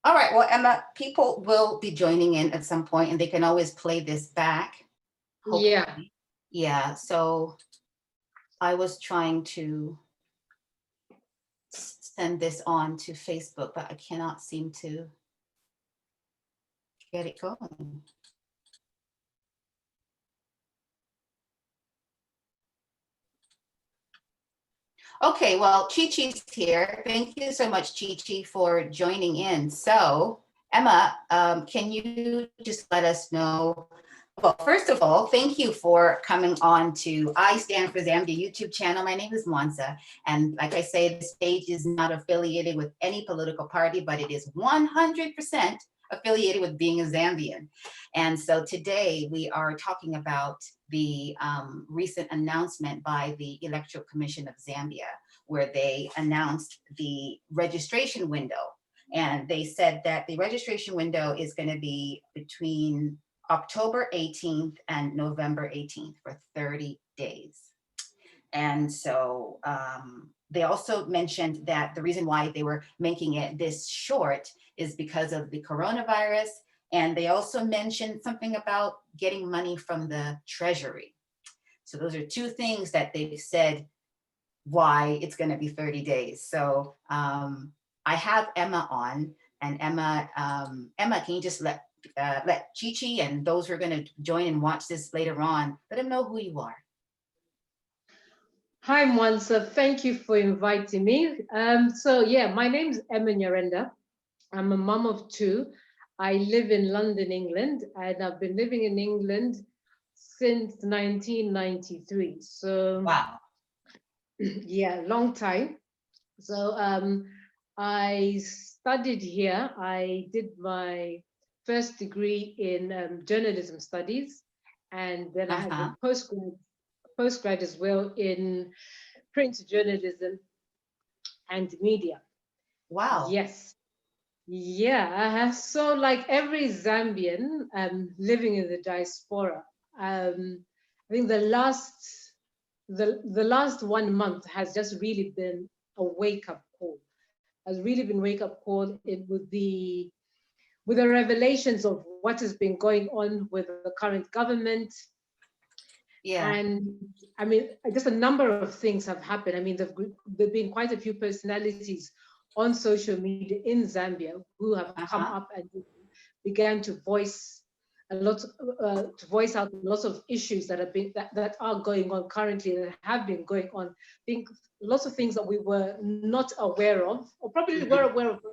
All right. Well, Emma, people will be joining in at some point and they can always play this back. Hopefully. Yeah. Yeah. So I was trying to send this on to Facebook, but I cannot seem to get it going. Okay, well, Chi-Chi's here. Thank you so much, Chi-Chi, for joining in. So, Emma, can you just let us know, well, first of all, thank you for coming on to I Stand for Zambia YouTube channel. My name is Mwanza, and like I say, this page is not affiliated with any political party, but it is 100% affiliated with being a Zambian. And so today we are talking about the recent announcement by the Electoral Commission of Zambia, where they announced the registration window. And they said that the registration window is going to be between October 18th and November 18th for 30 days. And so they also mentioned that the reason why they were making it this short is because of the coronavirus. And they also mentioned something about getting money from the Treasury. So those are two things that they've said why it's going to be 30 days. So I have Emma on, and Emma, can you just let Chi-Chi and those who are going to join and watch this later on, let them know who you are. Hi, Mwanza. Thank you for inviting me. So yeah, my name is Emma Narenda. I'm a mom of two. I live in London, England, and I've been living in England since 1993. So wow, yeah, long time. So I studied here. I did my first degree in journalism studies, and then I had a postgrad as well in print journalism and media. Wow. Yes. Yeah. So like every Zambian living in the diaspora, I think the last 1 month has just really been a wake-up call. Has really been wake-up call with the revelations of what has been going on with the current government. Yeah. And I mean, just a number of things have happened. I mean, there've been quite a few personalities on social media in Zambia who have come up and began to voice out lots of issues that have been that are going on currently, that have been going on. I think lots of things that we were not aware of, or probably were aware of.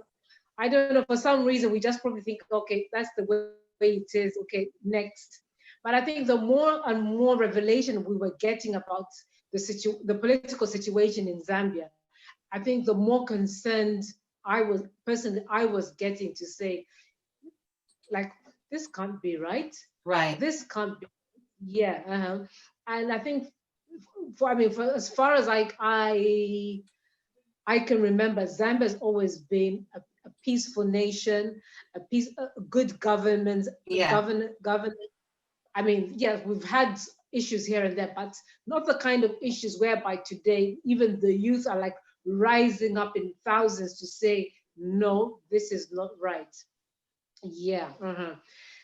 I don't know, for some reason we just probably think, okay, that's the way it is, okay, next. But I think the more and more revelation we were getting about the political situation in Zambia, I think the more concerned I was getting to say, like, this can't be right. Right. This can't be, yeah. And I think, for as far as I can remember, Zambia has always been a peaceful nation, a good government, government. I mean, yeah, we've had issues here and there, but not the kind of issues whereby today even the youth are like rising up in thousands to say, no, this is not right. Yeah.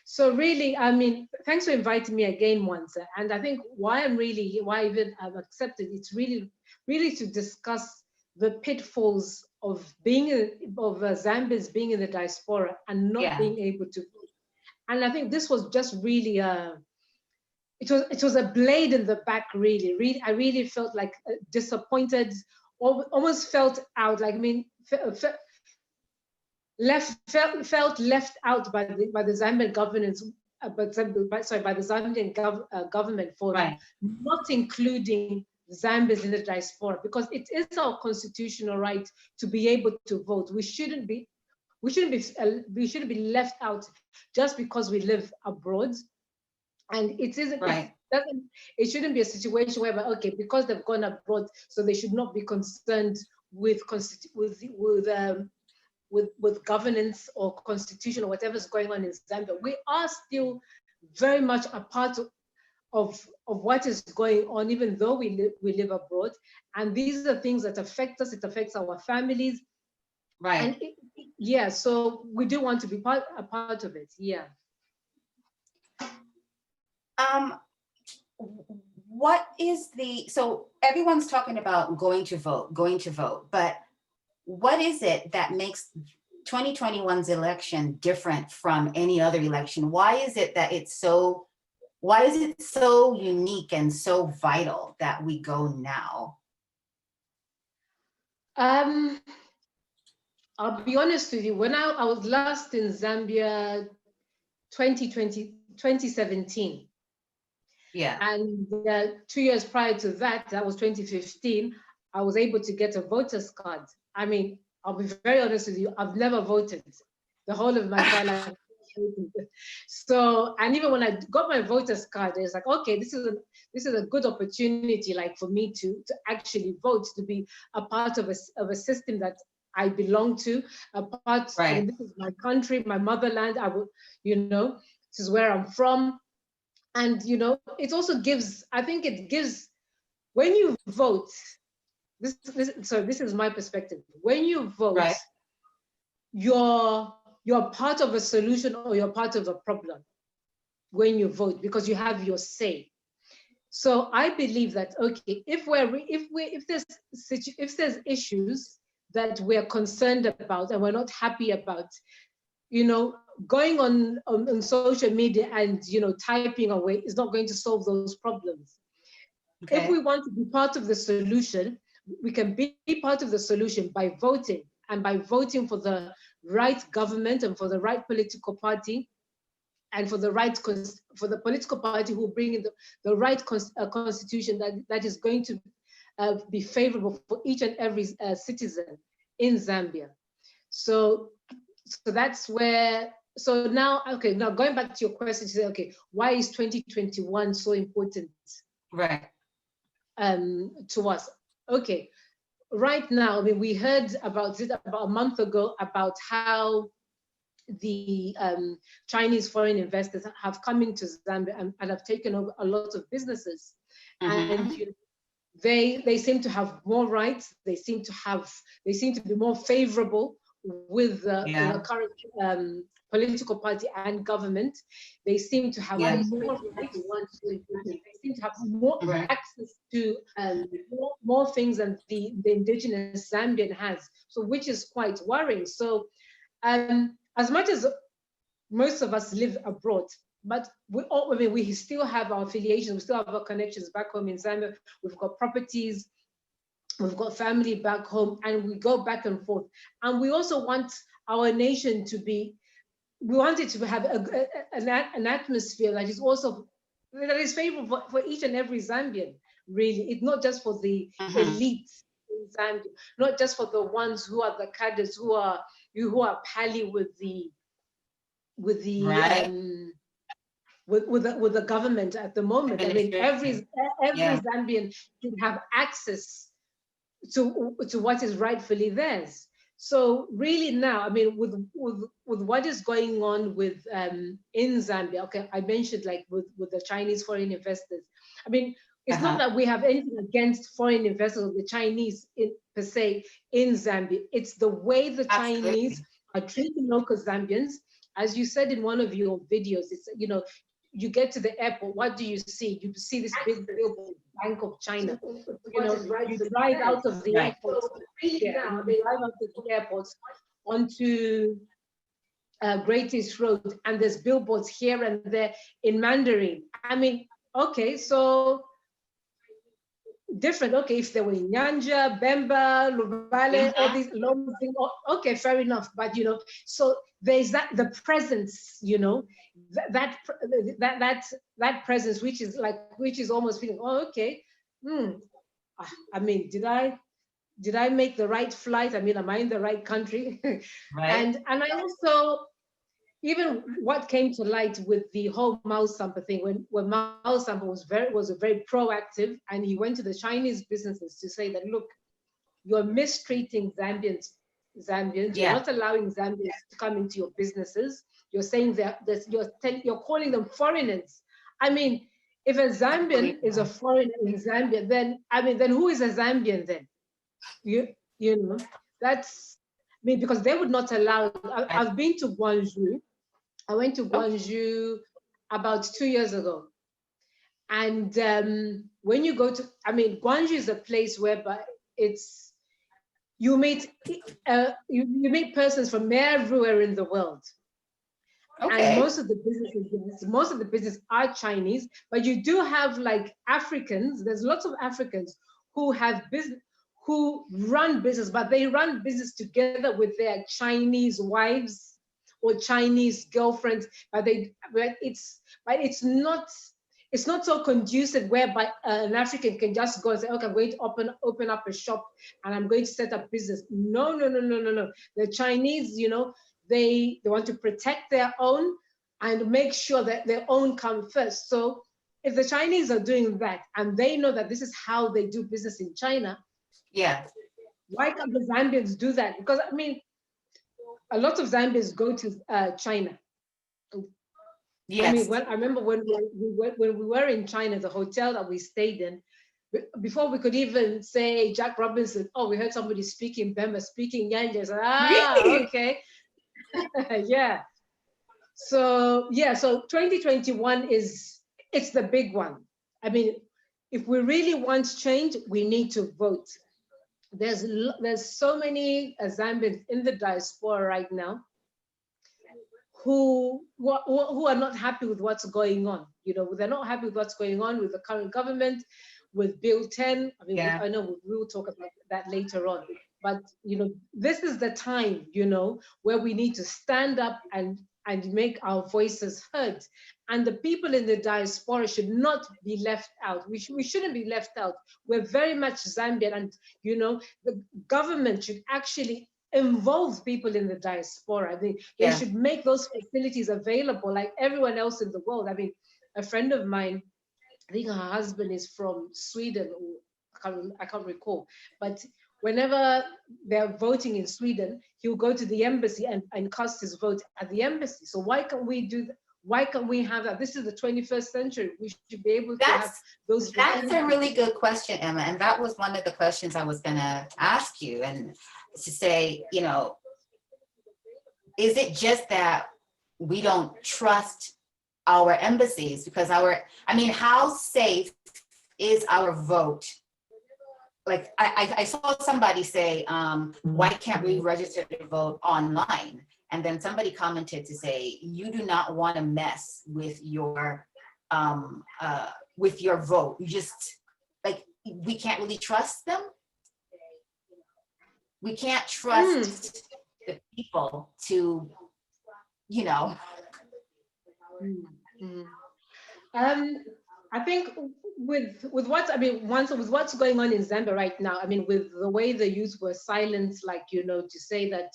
So really, I mean, thanks for inviting me again, Mwanza. And I think why I've accepted, it's really to discuss the pitfalls of Zambians being in the diaspora and not being able to vote. And I think this was just really it was a blade in the back, really. I really felt like disappointed, almost felt out, like, I mean, felt left out by the Zambian governance, by the Zambian government for not including Zambians in the diaspora, because it is our constitutional right to be able to vote. We shouldn't be left out just because we live abroad. And it isn't. It shouldn't be a situation whereby, okay, because they've gone abroad, so they should not be concerned with governance or constitution or whatever's going on in Zambia. We are still very much a part of what is going on, even though we live abroad. And these are things that affect us. It affects our families. Right. And yeah, so we do want to be a part of it. Yeah. What is so everyone's talking about going to vote, but what is it that makes 2021's election different from any other election? Why is it so unique and so vital that we go now? I'll be honest with you, when I was last in Zambia 2017. Yeah. And 2 years prior to that, that was 2015, I was able to get a voter's card. I mean, I'll be very honest with you, I've never voted the whole of my entire life. So, and even when I got my voter's card, it's like, okay, this is a good opportunity, like for me to actually vote, to be a part of a system that I belong to, a part. Right. I mean, this is my country, my motherland. I would, this is where I'm from, and it also gives. I think it gives when you vote. This is my perspective. When you vote, right, you're part of a solution or you're part of a problem when you vote, because you have your say. So I believe that, okay, if there's issues that we're concerned about and we're not happy about, going on social media and typing away is not going to solve those problems. Okay. If we want to be part of the solution, we can be part of the solution by voting, and by voting for the right government and for the right political party, and for the political party who bring in the right constitution that is going to be favorable for each and every citizen in Zambia. So that's where. So now, okay, now going back to your question, to say, okay, why is 2021 so important? Right. To us. Okay, right now, I mean, we heard about it about a month ago about how the Chinese foreign investors have come into Zambia and have taken over a lot of businesses. Mm-hmm. And they seem to have more rights. They seem to be more favorable with the current political party and government. They seem to have more rights. They seem to have more access to more things than the indigenous Zambian has. So, which is quite worrying. So, as much as most of us live abroad, but we still have our affiliations, we still have our connections back home in Zambia. We've got properties, we've got family back home, and we go back and forth. And we also want our nation to be, we want it to have an atmosphere that is favorable for each and every Zambian, really. It's not just for the elite in Zambia, not just for the ones who are the cadres, who are pally with the right. With the government at the moment. I mean, every Zambian should have access to what is rightfully theirs. So really now, I mean, with what is going on with in Zambia, okay, I mentioned like with the Chinese foreign investors. I mean, it's not that we have anything against foreign investors or the Chinese per se in Zambia. It's the way the Chinese are treating local Zambians. As you said in one of your videos, it's, you get to the airport, what do you see? You see this big billboard, Bank of China. You drive out of the airport. You drive out of the airport onto Greatest Road, and there's billboards here and there in Mandarin. I mean, okay, so different. Okay, if they were in Nyanja, Bemba, Lubale, all these long things, okay, fair enough. But so there's the presence, that presence, which is almost feeling, oh, okay. I mean, did I make the right flight? I mean, am I in the right country? Right. And I also, even what came to light with the whole Mao Sampa thing, when Mao Sampa was very proactive, and he went to the Chinese businesses to say that, look, you're mistreating Zambians. You're not allowing Zambians to come into your businesses. You're saying that you're calling them foreigners. I mean, if a Zambian is a foreigner in Zambia, then who is a Zambian then? You know, that's, mean, because they would not allow, I've been to Gwangju. I went to Gwangju about 2 years ago. And when you go to, I mean, Gwangju is a place whereby it's, you meet persons from everywhere in the world. Okay. And most of the business are Chinese, but you do have like Africans. There's lots of Africans who have business, who run business, but they run business together with their Chinese wives or Chinese girlfriends. But it's not so conducive whereby an African can just go and say, okay, I'm going to open up a shop and I'm going to set up business. No. The Chinese, you know, they want to protect their own and make sure that their own come first. So if the Chinese are doing that and they know that this is how they do business in China, yeah, why can't the Zambians do that? Because I mean, a lot of Zambians go to China. yes. I mean, I remember when we were in China, the hotel that we stayed in, before we could even say Jack Robinson, oh, we heard somebody speaking Bemba, speaking Yanja. So, Really? Okay. Yeah. So 2021 it's the big one. I mean, if we really want change, we need to vote. There's so many Zambians in the diaspora right now who are not happy with what's going on. You know, they're not happy with what's going on with the current government, with Bill 10. I mean, I know we will talk about that later on. But, you know, this is the time, you know, where we need to stand up and make our voices heard. And the people in the diaspora should not be left out. We shouldn't be left out. We're very much Zambian, and, you know, the government should actually involve people in the diaspora. They should make those facilities available like everyone else in the world. I mean, a friend of mine, I think her husband is from Sweden, or I can't recall, but whenever they're voting in Sweden, he'll go to the embassy and cast his vote at the embassy. So why can't we do that? Why can't we have that? This is the 21st century. We should be able to have those. That's a really good question, Emma. And that was one of the questions I was going to ask you, and to say, you know, is it just that we don't trust our embassies? Because I mean, how safe is our vote? Like I saw somebody say, why can't we register to vote online? And then somebody commented to say, you do not want to mess with your vote. You just, like, we can't really trust them. We can't trust the people to, you know. I think with what's going on in Zambia right now, I mean, with the way the youth were silenced, like, you know, to say that,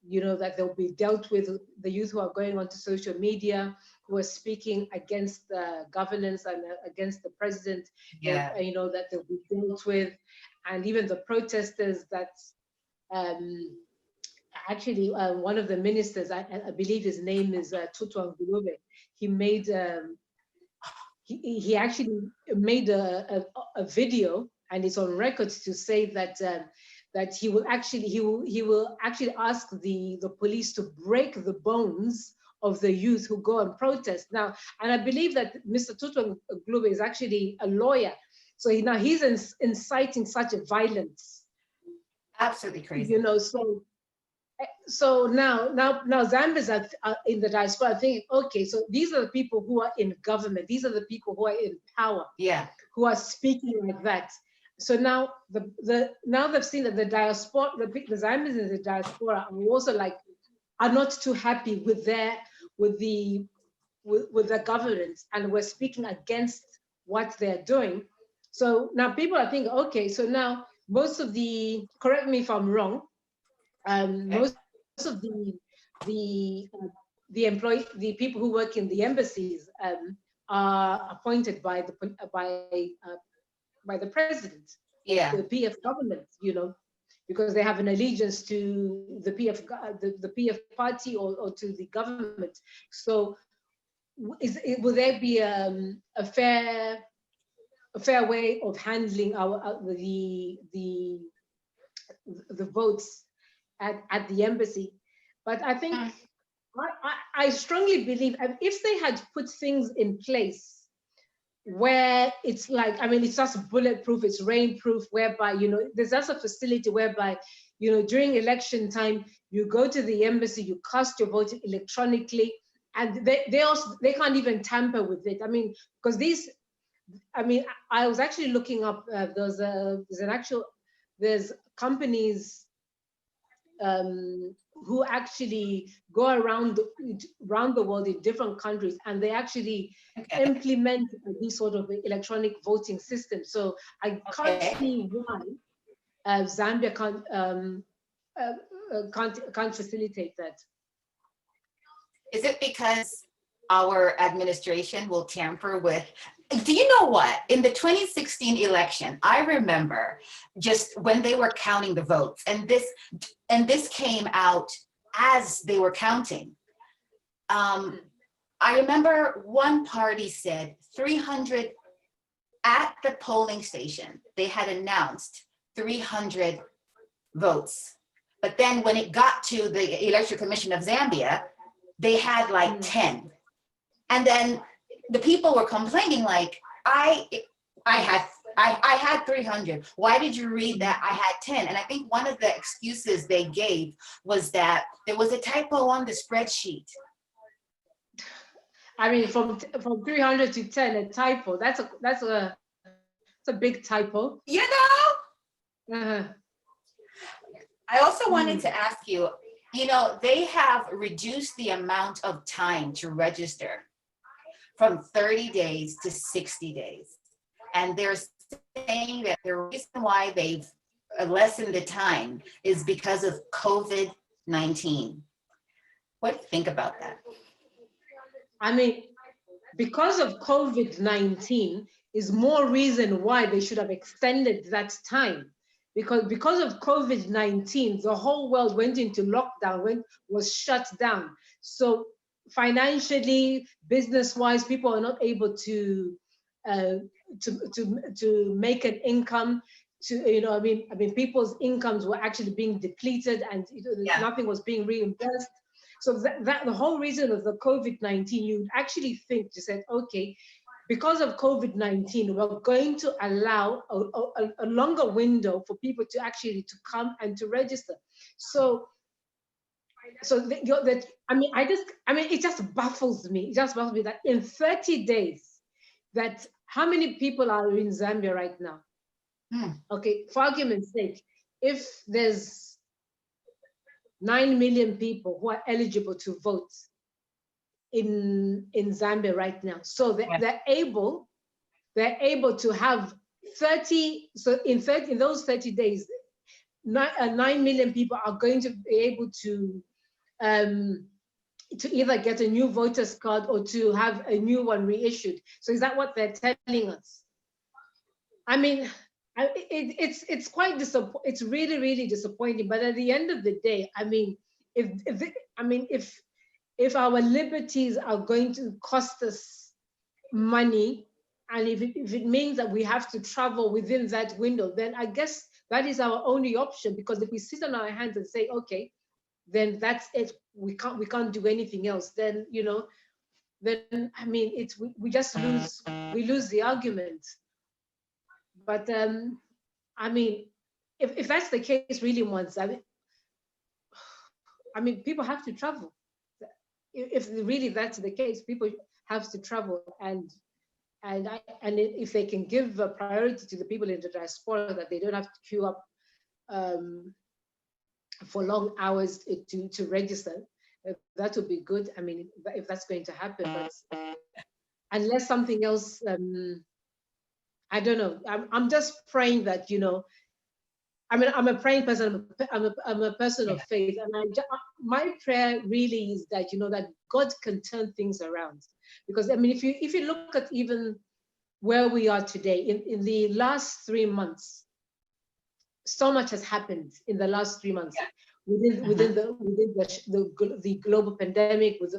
you know, that they'll be dealt with, the youth who are going onto social media, who are speaking against the governance and against the president, that, you know, that they'll be dealt with, and even the protesters that actually one of the ministers, I believe his name is Tutu Angulube, he made he actually made a video, and it's on record to say that that he will actually ask the police to break the bones of the youth who go and protest now. And I believe that Mr. Tutu Angulube is actually a lawyer, so he's inciting such a violence. Absolutely crazy. You know, so now Zambians are in the diaspora thinking, okay, so these are the people who are in government, these are the people who are in power, who are speaking like that. So now now they've seen that the diaspora, the Zambians in the diaspora are also are not too happy with the government, and we're speaking against what they're doing. So now people are thinking, okay, so now most of correct me if I'm wrong, most of the people who work in the embassies are appointed by the president, the PF government, you know, because they have an allegiance to the PF party or to the government. So, will there be a fair way of handling the votes at the embassy. But I think I strongly believe if they had put things in place where it's like, I mean, it's just bulletproof, it's rainproof, whereby, you know, there's just a facility whereby, you know, during election time, you go to the embassy, you cast your vote electronically, and they can't even tamper with it. I mean, because these, I mean, I was actually looking up, there's companies who actually go around the world in different countries, and they actually implement these sort of electronic voting systems. So I can't see why Zambia can't facilitate that. Is it because our administration will tamper with? Do you know what? In the 2016 election, I remember just when they were counting the votes, and this came out as they were counting. I remember one party said 300 at the polling station. They had announced 300 votes, but then when it got to the Electoral Commission of Zambia, they had like 10, and then the people were complaining like, I had 300. Why did you read that I had 10? And I think one of the excuses they gave was that there was a typo on the spreadsheet. I mean, from 300 to 10, a typo. That's a big typo. You know. I also wanted to ask you. You know, they have reduced the amount of time to register from 30 days to 60 days. And they're saying that the reason why they've lessened the time is because of COVID-19. What do you think about that? I mean, because of COVID-19 is more reason why they should have extended that time. Because of COVID-19, the whole world went into lockdown, was shut down. So financially, business-wise, people are not able to make an income. I mean, people's incomes were actually being depleted, and nothing was being reimbursed. So that the whole reason of the COVID-19, you'd actually think, you said, okay, because of COVID-19, we're going to allow a longer window for people to actually come and to register. So it just baffles me. It just baffles me that in 30 days, that how many people are in Zambia right now? Okay, for argument's sake, if there's 9 million people who are eligible to vote in Zambia right now. So they're able to have 30, so in those 30 days, 9 million people are going to be able to either get a new voter's card or to have a new one reissued. So is that what they're telling us? I mean, it's quite disappointing. It's really, really disappointing. But at the end of the day, I mean, if our liberties are going to cost us money, and if it means that we have to travel within that window, then I guess that is our only option. Because if we sit on our hands and say, okay, then that's it, we can't do anything else, then then I mean we just lose the argument. But I mean, if that's the case really once, I mean people have to travel. If really that's the case, people have to travel, and if they can give a priority to the people in the diaspora, that they don't have to queue up for long hours to register, that would be good. I mean, if that's going to happen, but unless something else, I don't know. I'm just praying that I mean, I'm a praying person. I'm a person of faith, and my prayer really is that that God can turn things around. Because I mean, if you look at even where we are today, in the last 3 months, so much has happened in the last 3 months within the global pandemic, with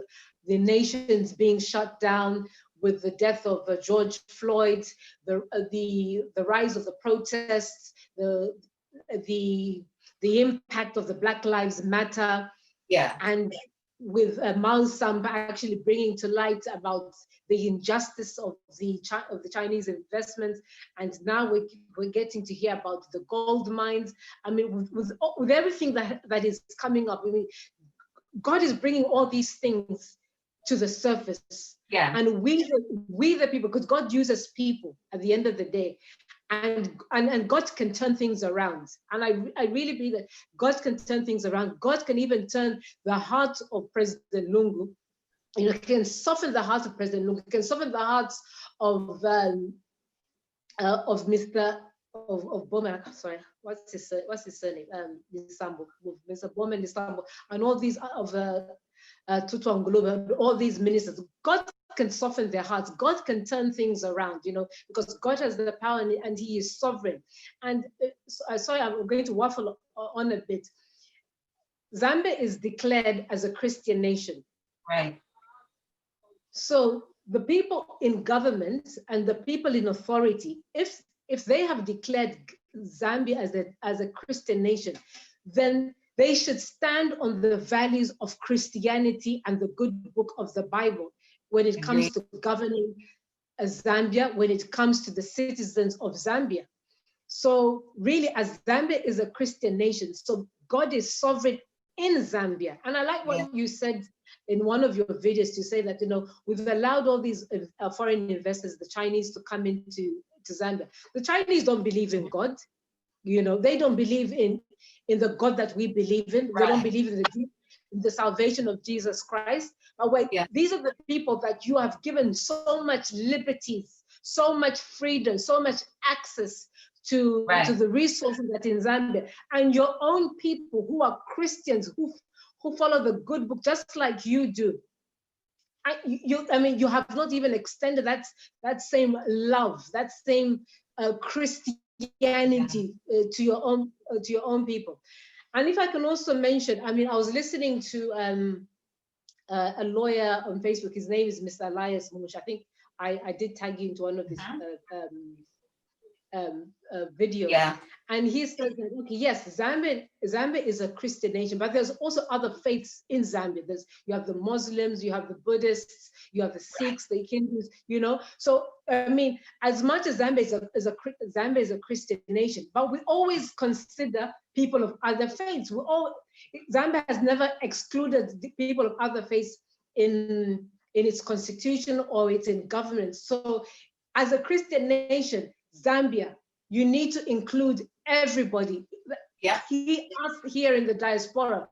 the nations being shut down, with the death of George Floyd, the rise of the protests, the the impact of the Black Lives Matter. Yeah. And with Miles Sampa actually bringing to light about the injustice of the Chinese investments, and now we're getting to hear about the gold mines. I mean, with everything that is coming up, I mean, God is bringing all these things to the surface. Yeah. And we the people, because God uses people at the end of the day, and God can turn things around. And I really believe that God can turn things around. God can even turn the heart of President Lungu. You know, can soften the heart of President Lungu, can soften the hearts of Mr. of Bowman. Sorry, what's his surname? Nisambo, Mr. Bowman Nisambo, and all these of Tutu Anguluba, all these ministers. God can soften their hearts. God can turn things around, you know, because God has the power and He is sovereign. And sorry, I'm going to waffle on a bit. Zambia is declared as a Christian nation. Right. So the people in government and the people in authority, if they have declared Zambia as a Christian nation, then they should stand on the values of Christianity and the good book of the Bible when it comes to governing Zambia, when it comes to the citizens of Zambia. So really, as Zambia is a Christian nation, so God is sovereign in Zambia. And I like what you said in one of your videos, to say that, you know, we've allowed all these foreign investors, the Chinese, to come into Zambia. The Chinese don't believe in God. You know, they don't believe in the God that we believe in. They don't believe in the salvation of Jesus Christ. But these are the people that you have given so much liberties, so much freedom, so much access to the resources that in Zambia, and your own people who are Christians, who follow the good book just like you do. I mean, you have not even extended that same love, that same Christianity to your own people. And if I can also mention, I mean, I was listening to a lawyer on Facebook. His name is Mr. Elias Mumush. I think I did tag you into one of his videos. Yeah. And he said that, okay, yes, Zambia is a Christian nation, but there's also other faiths in Zambia. You have the Muslims, you have the Buddhists, you have the Sikhs, the Hindus, you know. So, I mean, as much as Zambia is a Christian nation, but we always consider people of other faiths. Zambia has never excluded the people of other faiths in its constitution or it's in government. So, as a Christian nation, Zambia, you need to include everybody. Yeah. He asked here in the diaspora,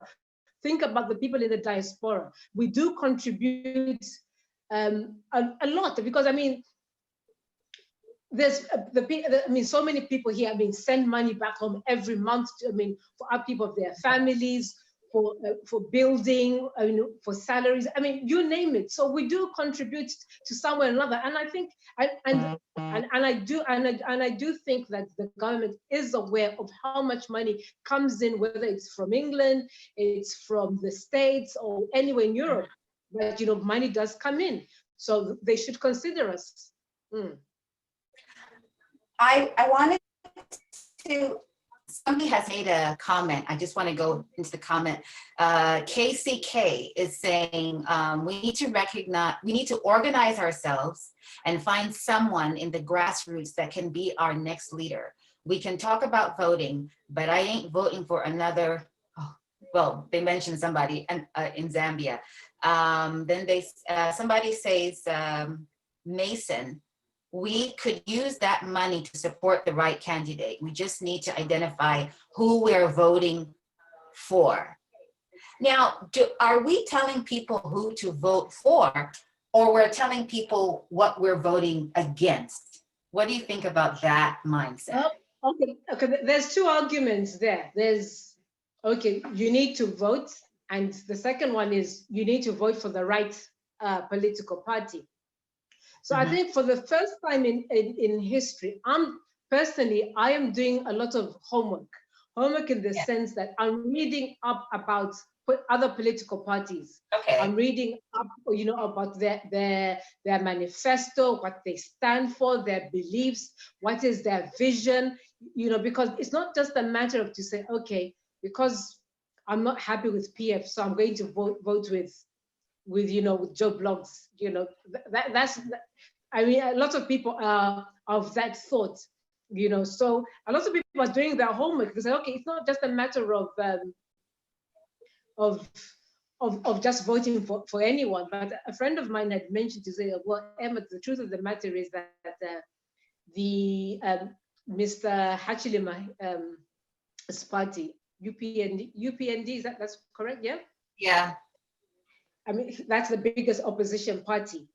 think about the people in the diaspora. We do contribute a lot, because I mean, there's so many people here. I mean, send money back home every month. For our people, their families, for building, for salaries. I mean, you name it. So we do contribute to somewhere or another. And I think, I do think that the government is aware of how much money comes in, whether it's from England, it's from the States, or anywhere in Europe. But money does come in, so they should consider us. I wanted to. Somebody has made a comment. I just want to go into the comment. KCK is saying we need to organize ourselves and find someone in the grassroots that can be our next leader. We can talk about voting, but I ain't voting for another. Well, they mentioned somebody in Zambia. Then somebody says, Mason, we could use that money to support the right candidate. We just need to identify who we're voting for. Now, are we telling people who to vote for, or we're telling people what we're voting against? What do you think about that mindset? Okay. There's two arguments there. There's, okay, you need to vote. And the second one is you need to vote for the right political party. So I think for the first time in history, I am doing a lot of homework in the sense that I'm reading up about other political parties. Okay. I'm reading up, about their manifesto, what they stand for, their beliefs, what is their vision, because it's not just a matter of to say, okay, because I'm not happy with PF, so I'm going to vote with Joe Bloggs. That's, I mean, a lot of people are of that thought. So a lot of people are doing their homework because, okay, it's not just a matter of just voting for anyone. But a friend of mine had mentioned to say, well, Emma, the truth of the matter is that the Mr. Hachilima party, UPND, that's correct? Yeah. Yeah. I mean, that's the biggest opposition party,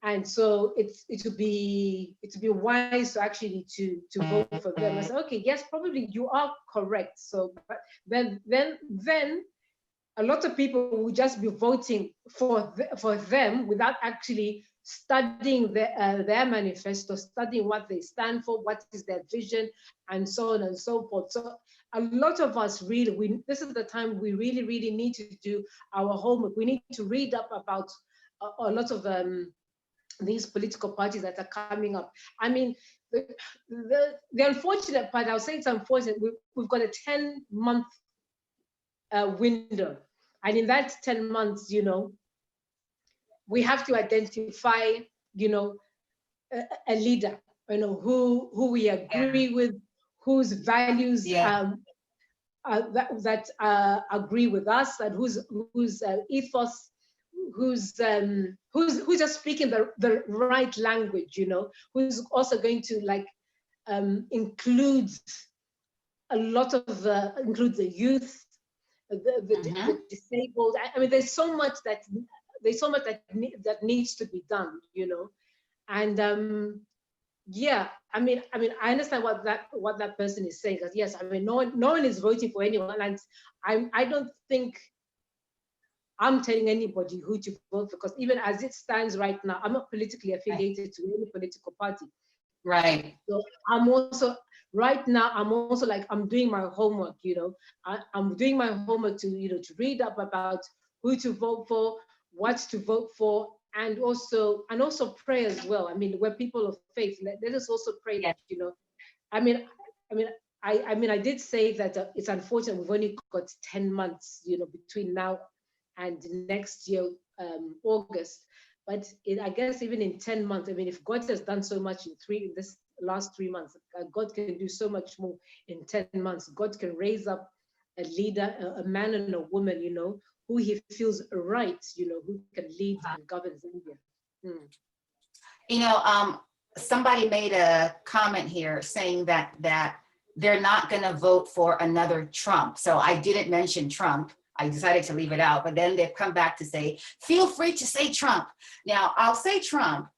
and so it would be wise to actually to vote for them. I said, okay, yes, probably you are correct. So, but then a lot of people will just be voting for them without actually studying their manifesto, studying what they stand for, what is their vision, and so on and so forth. So a lot of us really, this is the time we really, really need to do our homework. We need to read up about a lot of these political parties that are coming up. I mean, the unfortunate part, I'll say it's unfortunate, we've got a 10-month window. And in that 10 months, we have to identify, a leader, who we agree with, whose values that agree with us, and whose ethos, who's just speaking the right language, who's also going to include a lot of include the youth, the disabled. I mean, there's so much that needs to be done, and yeah, I mean, I understand what that person is saying. Because yes, I mean, no one is voting for anyone, and I don't think I'm telling anybody who to vote for, because even as it stands right now, I'm not politically affiliated to any political party. Right. So I'm also like, I'm doing my homework. I'm doing my homework to read up about who to vote for, what to vote for, and also pray as well. I mean, we're people of faith. Let us also pray that, I did say that it's unfortunate we've only got 10 months, between now and next year, August. But I guess even in 10 months, I mean, if God has done so much in this last 3 months, God can do so much more in 10 months. God can raise up a leader, a man and a woman, who he feels right, who can lead and govern Zambia. Somebody made a comment here saying that they're not going to vote for another Trump. So I didn't mention Trump. I decided to leave it out, but then they've come back to say, feel free to say Trump. Now, I'll say Trump.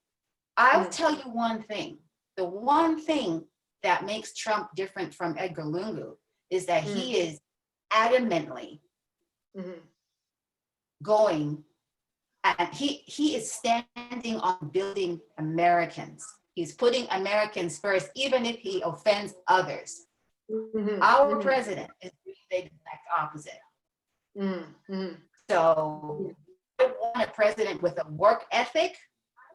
I'll tell you one thing. The one thing that makes Trump different from Edgar Lungu is that he is adamantly going, and he is standing on building Americans. He's putting Americans first, even if he offends others. Our president is doing the exact opposite. So I want a president with a work ethic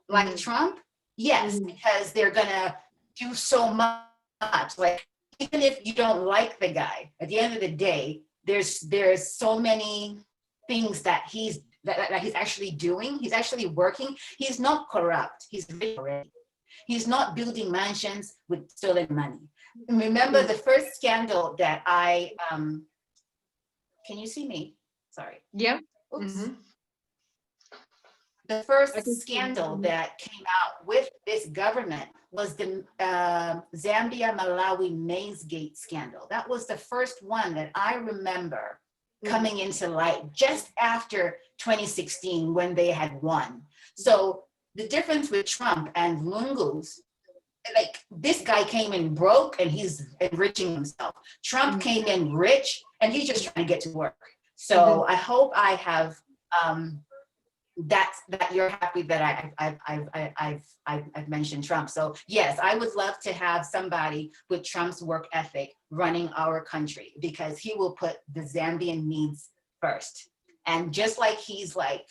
like Trump. Yes, because they're gonna do so much. Like, even if you don't like the guy, at the end of the day, there's so many things that he's actually doing. He's actually working. He's not corrupt. He's rich already. He's not building mansions with stolen money. Remember the first scandal that can you see me? Sorry. Yeah. Oops. The first scandal that came out with this government was the Zambia Malawi Maize Gate scandal. That was the first one that I remember coming into light just after 2016 when they had won. So the difference with Trump and Lungu's, like, this guy came in broke and he's enriching himself. Trump came in rich and he's just trying to get to work. So I hope I have that you're happy that I've mentioned Trump. So yes, I would love to have somebody with Trump's work ethic running our country, because he will put the Zambian needs first. And just like he's like,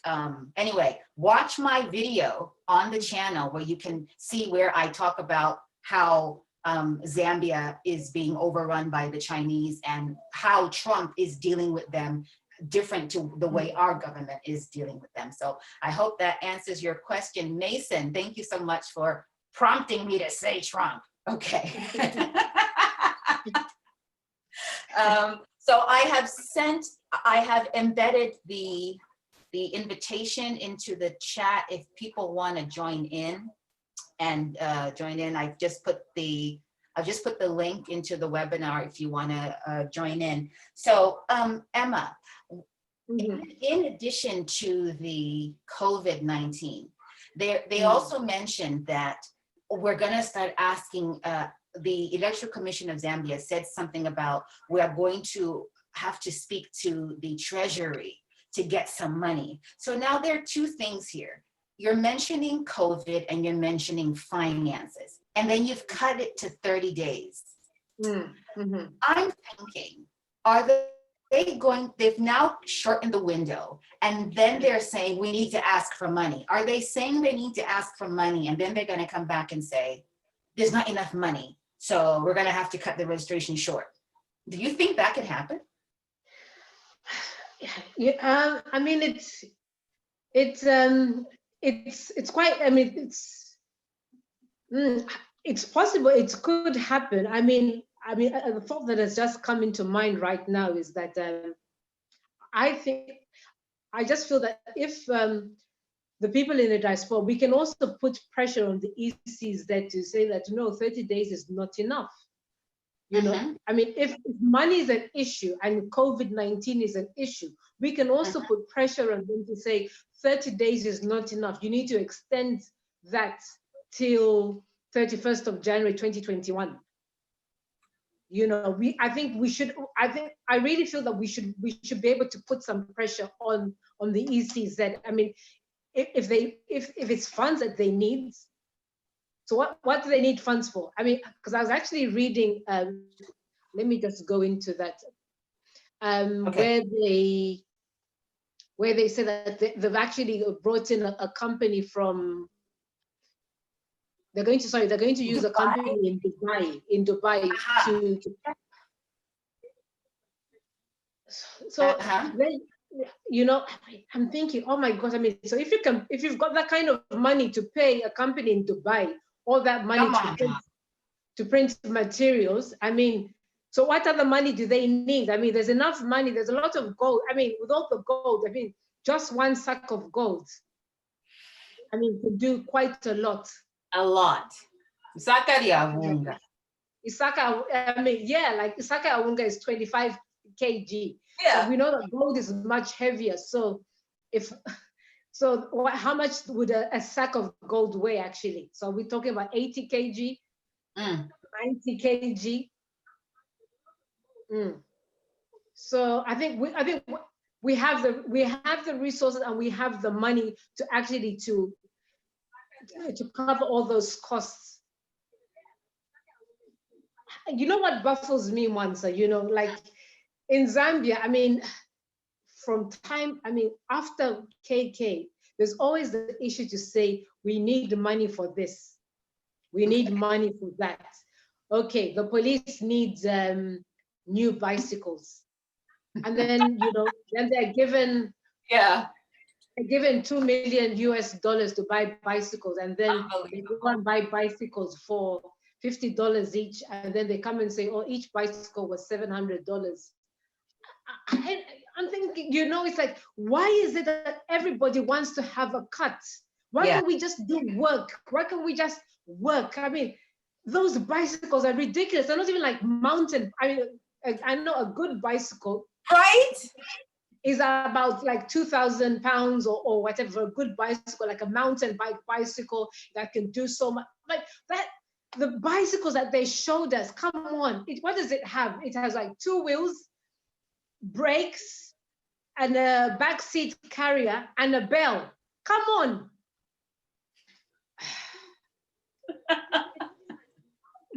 anyway, watch my video on the channel where you can see where I talk about how Zambia is being overrun by the Chinese and how Trump is dealing with them different to the way our government is dealing with them. So I hope that answers your question. Mason, thank you so much for prompting me to say Trump. Okay. So I have embedded the invitation into the chat if people want to join in. I've just put the link into the webinar if you want to join in. So Emma, in addition to the COVID-19, they also mentioned that we're going to start asking, the Electoral Commission of Zambia said something about we're going to have to speak to the Treasury to get some money. So now there are two things here. You're mentioning COVID and you're mentioning finances, and then you've cut it to 30 days. I'm thinking, they've now shortened the window, and then they're saying we need to ask for money. Are they saying they need to ask for money, and then they're going to come back and say, there's not enough money, so we're going to have to cut the registration short? Do you think that could happen? Yeah, I mean, it's quite, I mean, it's possible, it could happen. I mean, the thought that has just come into mind right now is that I just feel that if the people in the diaspora, we can also put pressure on the ECs that to say that, no, 30 days is not enough. You know, I mean, if money is an issue and COVID-19 is an issue, we can also put pressure on them to say 30 days is not enough. You need to extend that till 31st of January 2021. You know, I really feel that we should be able to put some pressure on the ECs that, I mean, if it's funds that they need. So what do they need funds for? I mean, because I was actually reading, let me just go into that, where they say that they've actually brought in a company from, they're going to use a company in Dubai to so they, you know, I'm thinking, oh my God, I mean, so if you've got that kind of money to pay a company in Dubai, all that money to print materials, I mean, so what other money do they need? I mean, there's enough money, there's a lot of gold. I mean, with all the gold, I mean, just one sack of gold, I mean, could do quite a lot. A lot. Isaka Awunga. Isaka, I mean, yeah, like Isaka Awunga is 25 kg. Yeah. So we know that gold is much heavier. So how much would a sack of gold weigh actually? So we're talking about 80 kg, 90 kg. So I think we have the resources and we have the money to actually to cover all those costs. You know what baffles me, Mansa, you know, like in Zambia, I mean, after KK, there's always the issue to say, we need money for this. We need money for that. Okay, the police needs new bicycles. And then, you know, then they're given, given $2 million to buy bicycles. And then they go and buy bicycles for $50 each. And then they come and say, oh, each bicycle was $700. I'm thinking, you know, it's like, why is it that everybody wants to have a cut? Why can't we just do work? Why can't we just work? I mean, those bicycles are ridiculous. They're not even like mountain. I mean, I know a good bicycle, right, is about like 2,000 pounds or whatever. A good bicycle, like a mountain bike bicycle that can do so much. Like that, the bicycles that they showed us, come on, what does it have? It has like 2 wheels, brakes, and a backseat carrier and a bell. Come on.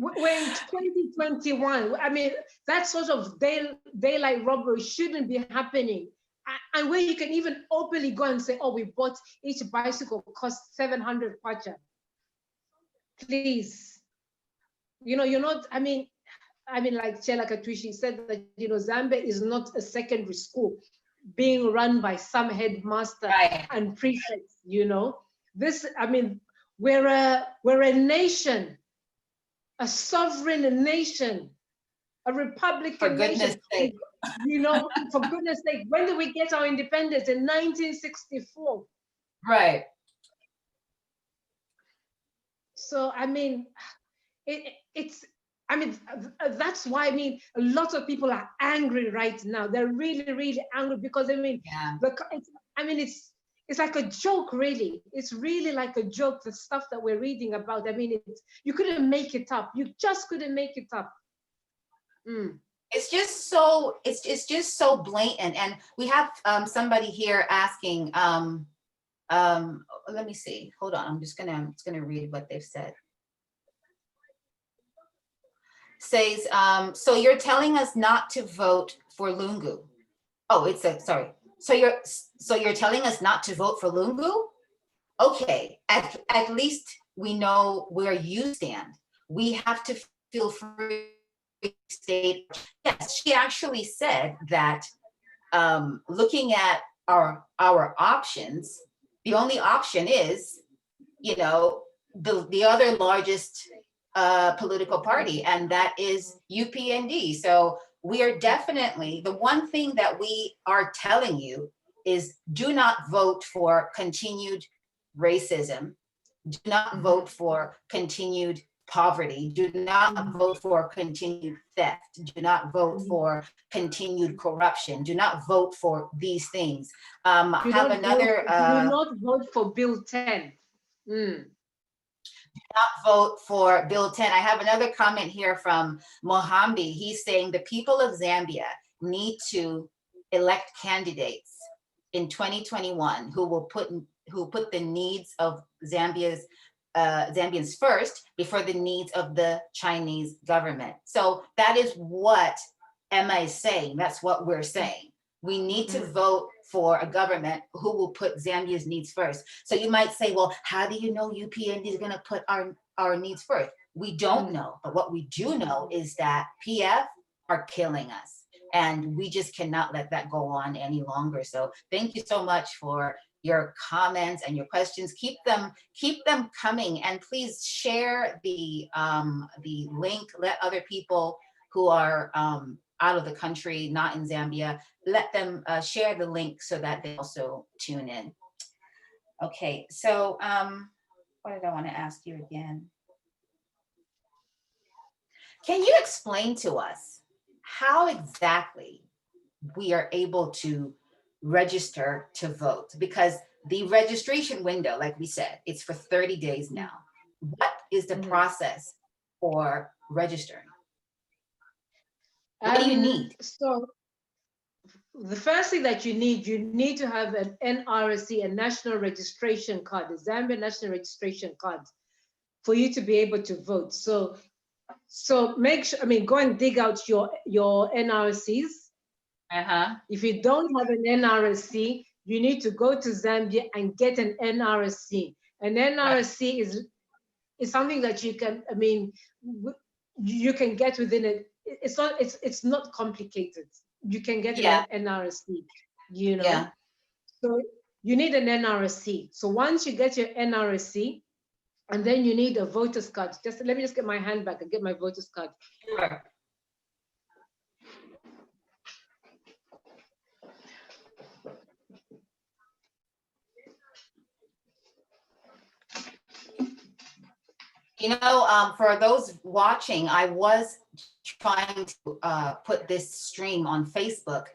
We're in 2021. I mean, that sort of daylight robbery shouldn't be happening. And where you can even openly go and say, oh, we bought each bicycle cost 700 kwacha. Please. you're not, like Chela Katwishi said that, Zambia is not a secondary school being run by some headmaster and prefects, This, we're a nation, a sovereign nation, a Republican nation. Sake. For goodness sake, when did we get our independence? In 1964. Right. So, that's why, a lot of people are angry right now. They're really, really angry because, it's like a joke, really. It's really like a joke, the stuff that we're reading about. You couldn't make it up. You just couldn't make it up. It's just so blatant. And we have somebody here asking, let me see, hold on, I'm just gonna read what they've said. Says, so you're telling us not to vote for Lungu. Oh, it's a, sorry. So you're telling us not to vote for Lungu? Okay, at least we know where you stand. We have to feel free to state. Yes, she actually said that looking at our options, the only option is, the other largest political party, and that is UPND. So we are definitely, the one thing that we are telling you is do not vote for continued racism, do not vote for continued poverty, do not vote for continued theft, do not vote for continued corruption, do not vote for these things. I have another do not vote for Bill 10. Not vote for Bill 10. I have another comment here from Mohambi. He's saying the people of Zambia need to elect candidates in 2021 who put the needs of Zambians first before the needs of the Chinese government. So that is what Emma is saying. That's what we're saying. We need to vote for a government who will put Zambia's needs first. So you might say, well, how do you know UPND is going to put our needs first? We don't know. But what we do know is that PF are killing us. And we just cannot let that go on any longer. So thank you so much for your comments and your questions. Keep them coming, and please share the link. Let other people who are out of the country, not in Zambia, let them share the link so that they also tune in. Okay, so what did I want to ask you again? Can you explain to us how exactly we are able to register to vote? Because the registration window, like we said, it's for 30 days now. What is the process for registering? What do you need? So the first thing that you need to have an NRSC, a national registration card, a Zambia national registration card, for you to be able to vote. So make sure, go and dig out your NRSCs. If you don't have an NRSC, you need to go to Zambia and get an NRSC. An NRSC is something that you can, you can get within it. It's not complicated. You can get an NRSC, So you need an NRSC. So once you get your NRSC, and then you need a voter's card. Let me get my hand back and get my voter's card. Sure. For those watching, I was trying to put this stream on Facebook,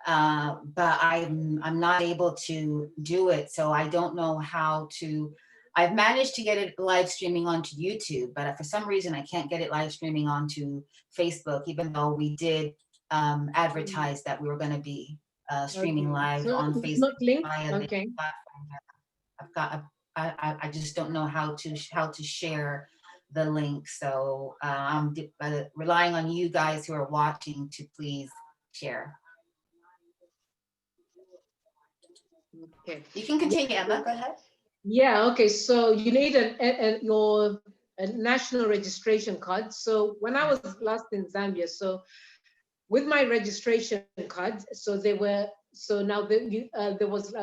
but I'm not able to do it. So I don't know how to. I've managed to get it live streaming onto YouTube, but for some reason I can't get it live streaming onto Facebook, even though we did advertise that we were going to be streaming live on Facebook via the platform. I just don't know how to share the link. So I'm relying on you guys who are watching to please share. Okay. You can continue, Emma. Go ahead. Yeah. Okay. So you need your a national registration card. So when I was last in Zambia, so with my registration card, so there were, so now there was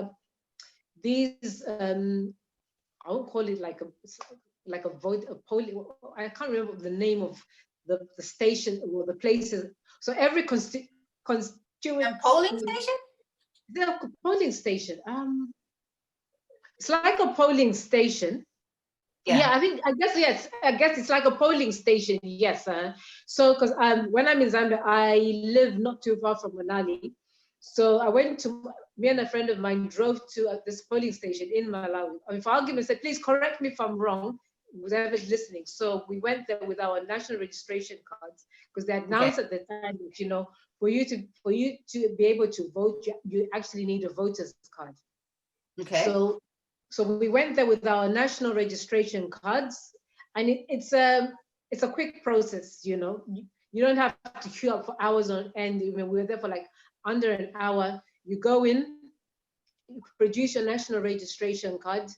these, I won't call it like a vote, a polling, I can't remember the name of the station or the places. So every constituent. A polling station? The polling station. It's like a polling station. Yeah, I guess yes. I guess it's like a polling station. Yes. So because when I'm in Zambia, I live not too far from Manali. So I went to, me and a friend of mine drove to this polling station in Malawi. I mean, for argument's sake, please correct me if I'm wrong, whoever's listening. So we went there with our national registration cards because they announced at the time that, you know, for you to be able to vote, you actually need a voter's card. Okay. So we went there with our national registration cards, and it's a quick process, you know. You don't have to queue up for hours on end. I mean, we were there for like under an hour. You go in, you produce your national registration card.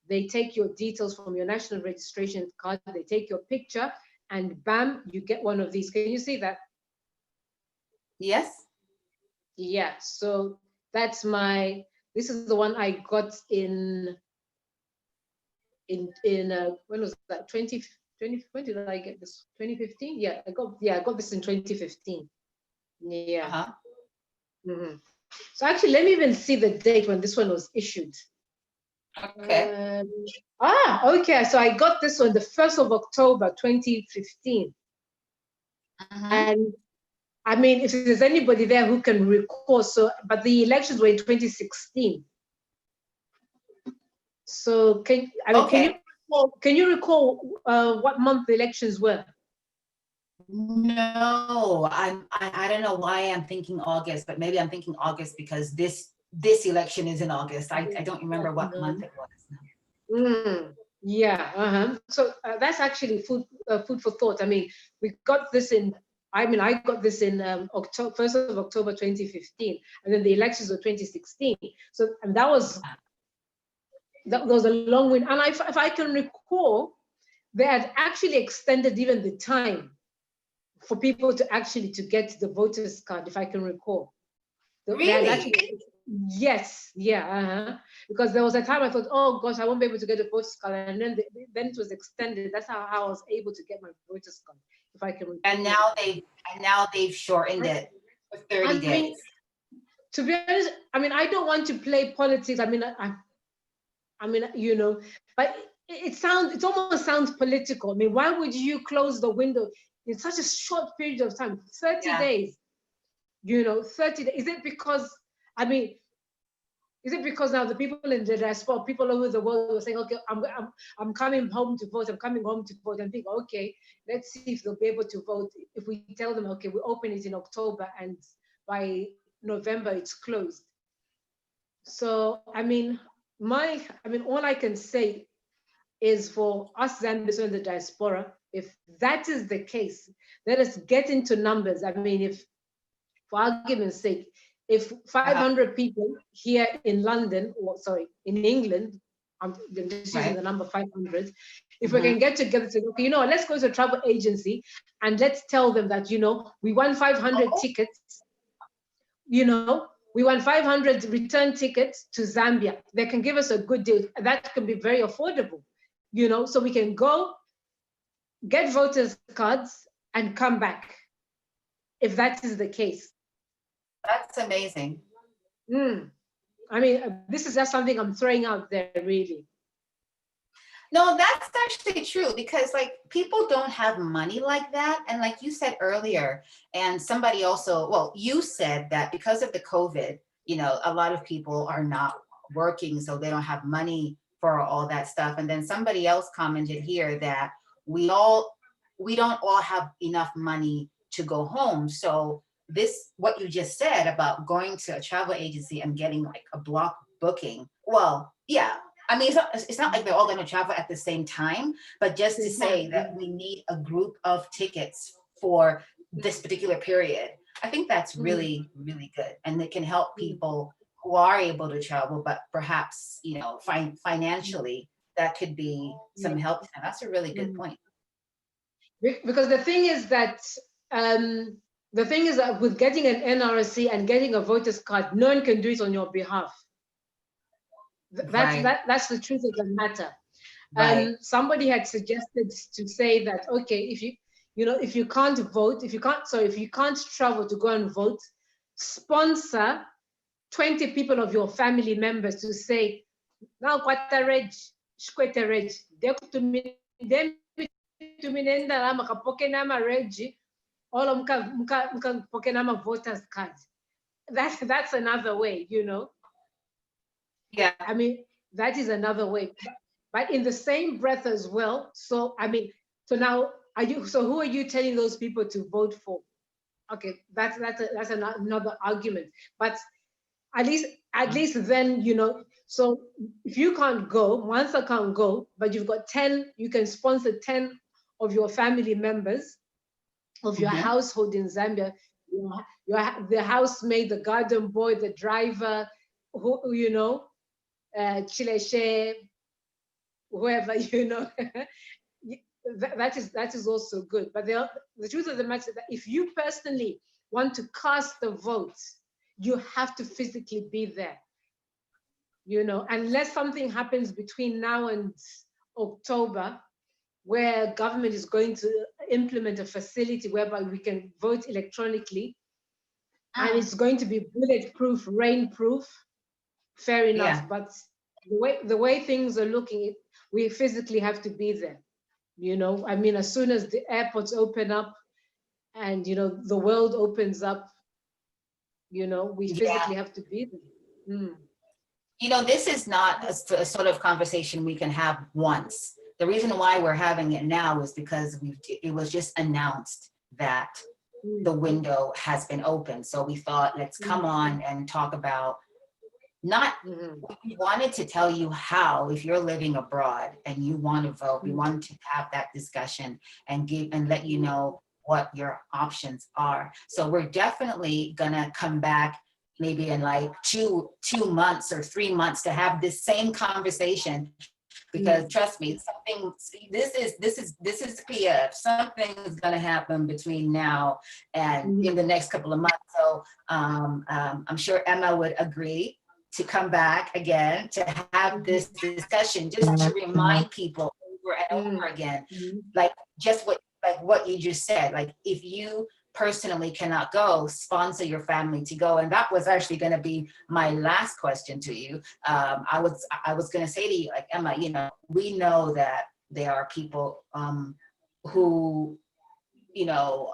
They take your details from your national registration card. They take your picture, and bam, you get one of these. Can you see that? Yes. Yeah. So that's my. This is the one I got in when was that? 2020? When did I get this? 2015? Yeah, I got this in 2015. Yeah. So actually, let me even see the date when this one was issued. Okay. Okay. So I got this one the 1st of October 2015. And I mean, if there's anybody there who can recall, but the elections were in 2016. So can you recall what month the elections were? No, I don't know why I'm thinking August, but maybe I'm thinking August because this election is in August. I don't remember what month it was. Yeah. So that's actually food for thought. I mean, we got this in. I mean, I got this in October, 1st of October 2015, and then the elections were 2016. So, and that was a long win. And if I can recall, they had actually extended even the time for people to get the voters card, if I can recall. Really? Yes, yeah, because there was a time I thought, oh gosh, I won't be able to get a voters card, and then it was extended. That's how I was able to get my voters card, if I can recall. And now they've shortened it for 30 days. To be honest, I mean, I don't want to play politics. I mean, you know, but it almost sounds political. I mean, why would you close the window in such a short period of time? 30 days, you know, 30 days. Is it because now the people in the diaspora, people over the world were saying, okay, I'm coming home to vote, and think, okay, let's see if they'll be able to vote. If we tell them, okay, we open it in October and by November it's closed. So, I mean, all I can say is for us Zambians in the diaspora, if that is the case, let us get into numbers. I mean, if, for argument's sake, if 500 people here in London, or sorry, in England, I'm just using the number 500, if we can get together to, okay, you know, let's go to a travel agency and let's tell them that, you know, we won 500 tickets, you know, we want 500 return tickets to Zambia. They can give us a good deal. That can be very affordable, you know, so we can go get voters cards and come back, if that is the case. That's amazing. I mean, this is just something I'm throwing out there, really. No, that's actually true, because like people don't have money like that. And like you said earlier, and somebody also, well, you said that because of the COVID, you know, a lot of people are not working, so they don't have money for all that stuff. And then somebody else commented here that we don't all have enough money to go home. So this, what you just said about going to a travel agency and getting like a block booking, well, yeah, I mean, it's not like they're all going to travel at the same time, but just to say that we need a group of tickets for this particular period, I think that's really, really good. And it can help people who are able to travel, but perhaps, you know, financially, that could be some help. And that's a really good point. Because the thing is that with getting an NRC and getting a voter's card, no one can do it on your behalf. That's the truth of the matter. Right. Somebody had suggested to say that, okay, if you can't vote, if you can't travel to go and vote, sponsor 20 people of your family members to say, now kwata reg, shkwete reg, tuminenda makapoke nama reg, all mka poke nama voters card. That's another way, you know. Yeah. I mean, that is another way. But in the same breath as well, so I mean, so now who are you telling those people to vote for? Okay, that's another argument. But at least then, you know, so if you can't go, Mansa can't go, but you've got 10, you can sponsor 10 of your family members of your household in Zambia, the housemaid, the garden boy, the driver, who, you know, Chileshe, whoever, you know. that is also good. But the truth of the matter is that if you personally want to cast the vote, you have to physically be there, you know, unless something happens between now and October, where government is going to implement a facility whereby we can vote electronically, and it's going to be bulletproof, rainproof. Fair enough. Yeah. But the way things are looking, we physically have to be there. You know, I mean, as soon as the airports open up and, you know, the world opens up, you know, we physically have to be there. You know, this is not a sort of conversation we can have once. The reason why we're having it now is because it was just announced that the window has been open. So we thought, let's come on and talk about we wanted to tell you how, if you're living abroad and you want to vote, we wanted to have that discussion and let you know what your options are. So we're definitely gonna come back maybe in like 2 months or 3 months to have this same conversation, because trust me, this is PF. Something is going to happen between now and in the next couple of months. So I'm sure Emma would agree to come back again to have this discussion, just to remind people over and over again, like just what you just said. Like, if you personally cannot go, sponsor your family to go. And that was actually going to be my last question to you. I was going to say to you, like, Emma, you know, we know that there are people who, you know,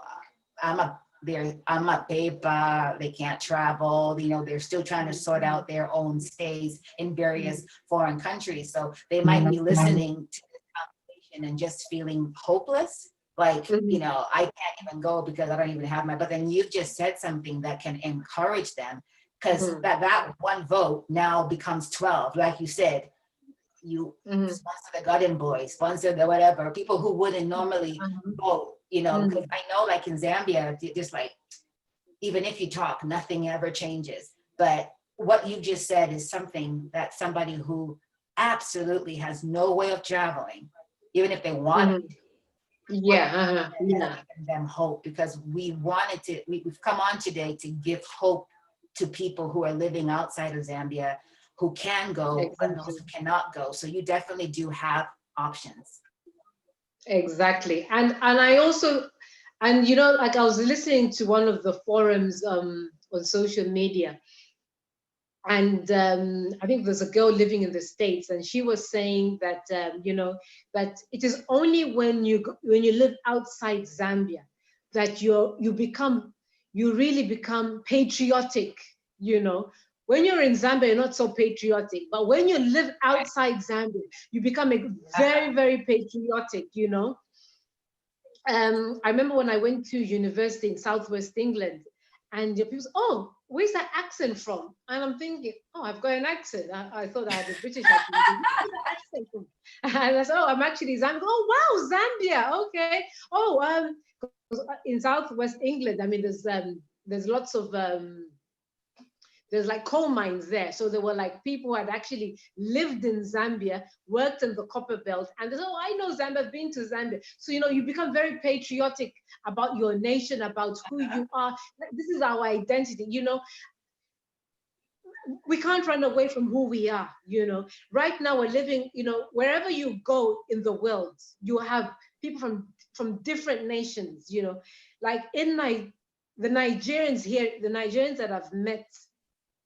I'm a paper, they can't travel, you know, they're still trying to sort out their own stays in various foreign countries. So they might be listening to this conversation and just feeling hopeless. Like, you know, I can't even go because I don't even have but then you've just said something that can encourage them, because that one vote now becomes 12. Like you said, you sponsor the garden boy, sponsor the whatever, people who wouldn't normally vote, you know, because I know, like in Zambia, just like, even if you talk, nothing ever changes. But what you just said is something that somebody who absolutely has no way of traveling, even if they wanted to, them hope, because we've come on today to give hope to people who are living outside of Zambia, who can go, but those who cannot go. So you definitely do have options. Exactly. And I also, and you know, like I was listening to one of the forums on social media, and I think there's a girl living in the States, and she was saying that you know, that it is only when you live outside Zambia that you really become patriotic. You know, when you're in Zambia, you're not so patriotic, but when you live outside Zambia, you become very, very patriotic. You know, I remember when I went to university in Southwest England, and people say, "Oh, where's that accent from?" And I'm thinking, "Oh, I've got an accent. I thought I had a British accent." And I said, "Oh, I'm actually Zambia." "Oh, wow, Zambia. Okay. Oh, in Southwest England, I mean, there's lots of there's like coal mines there. So there were like people who had actually lived in Zambia, worked in the copper belt, and they said, oh, I know Zambia, I've been to Zambia. So, you know, you become very patriotic about your nation, about who you are. This is our identity, you know. We can't run away from who we are, you know. Right now we're living, you know, wherever you go in the world, you have people from different nations, you know. Like in the Nigerians here, the Nigerians that I've met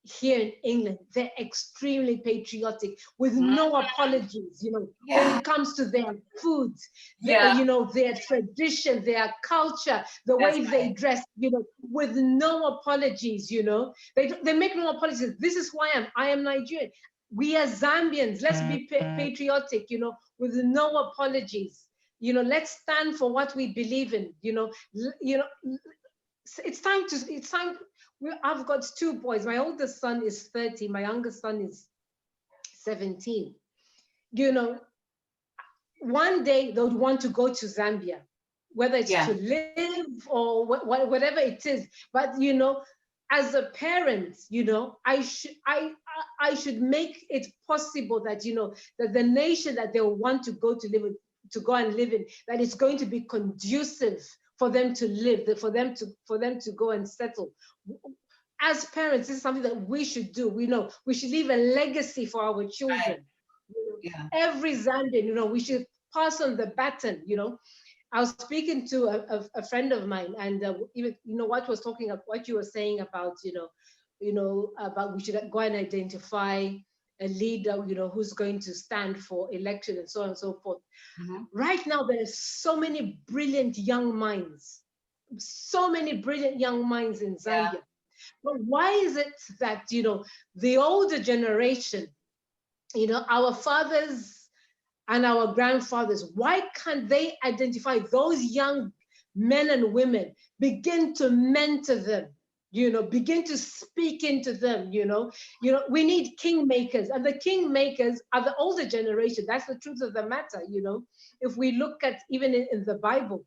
here in England, they're extremely patriotic with no apologies, you know, when it comes to their food, you know, their tradition, their culture, the way they dress, you know, with no apologies, you know. They make no apologies. This is who I am Nigerian. We are Zambians. Let's be patriotic, you know, with no apologies. You know, let's stand for what we believe in, you know. It's time. I've got two boys. My oldest son is 30. My youngest son is 17. You know, one day they would want to go to Zambia, whether it's to live or whatever it is. But, you know, as a parent, you know, I should make it possible that, you know, that the nation that they want to go and live in, that it's going to be conducive for them to live, for them to go and settle. As parents, this is something that we should do. We know we should leave a legacy for our children. Every Zambian, you know, we should pass on the baton. You know, I was speaking to a friend of mine, and even, you know, what you were saying about, about we should go and identify a leader, you know, who's going to stand for election and so on and so forth. Right now, there's so many brilliant young minds in Zambia. But why is it that, you know, the older generation, you know, our fathers and our grandfathers, why can't they identify those young men and women, begin to mentor them, you know, begin to speak into them, you know? We need kingmakers, and the kingmakers are the older generation. That's the truth of the matter, you know? If we look at even in the Bible,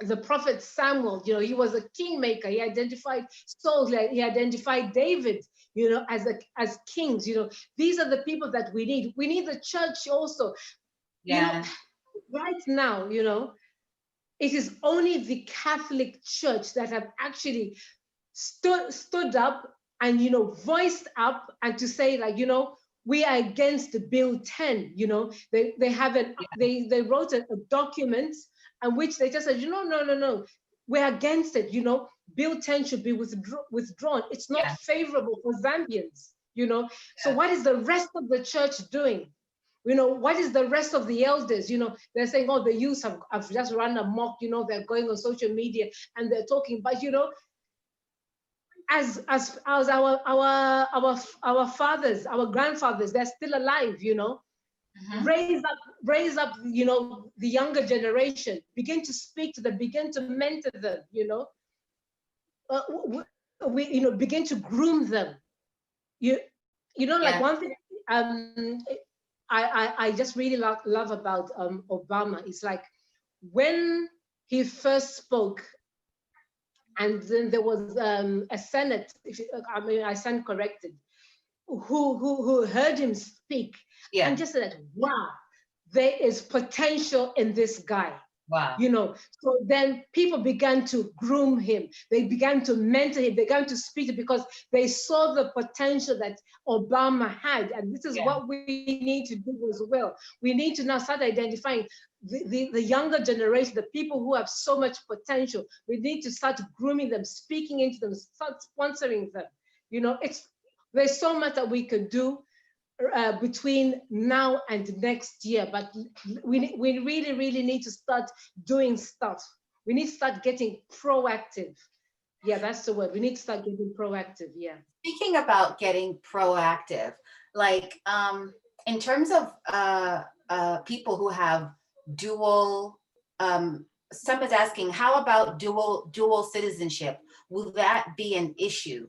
the prophet Samuel, you know, he was a kingmaker. He identified Saul, he identified David, you know, as kings. You know, these are the people that we need. We need the church also. You know, right now, you know, it is only the Catholic Church that have actually stood up and, you know, voiced up and to say, like, you know, we are against Bill 10. You know, they wrote a document and which they just said, no, we're against it. You know, Bill 10 should be withdrawn. It's not favorable for Zambians, you know. So what is the rest of the church doing? You know, what is the rest of the elders? You know, they're saying, oh, the youth have just run amok, you know, they're going on social media and they're talking, but, you know, as our fathers, our grandfathers, they're still alive, you know. Raise up, you know, the younger generation, begin to speak to them, begin to mentor them, you know. We you know, begin to groom them. You know, like one thing I just really love about Obama is like when he first spoke, and then there was a Senate, I stand corrected, who heard him speak and just said, wow, there is potential in this guy. Wow. You know, so then people began to groom him. They began to mentor him. They began to speak to him because they saw the potential that Obama had. And this is what we need to do as well. We need to now start identifying the younger generation, the people who have so much potential. We need to start grooming them, speaking into them, start sponsoring them. You know, there's so much that we could do between now and next year, but we really need to start doing stuff. We need to start getting proactive. Yeah, that's the word. We need to start getting proactive. Yeah. Speaking about getting proactive, like in terms of people who have dual, some is asking, how about dual citizenship? Will that be an issue?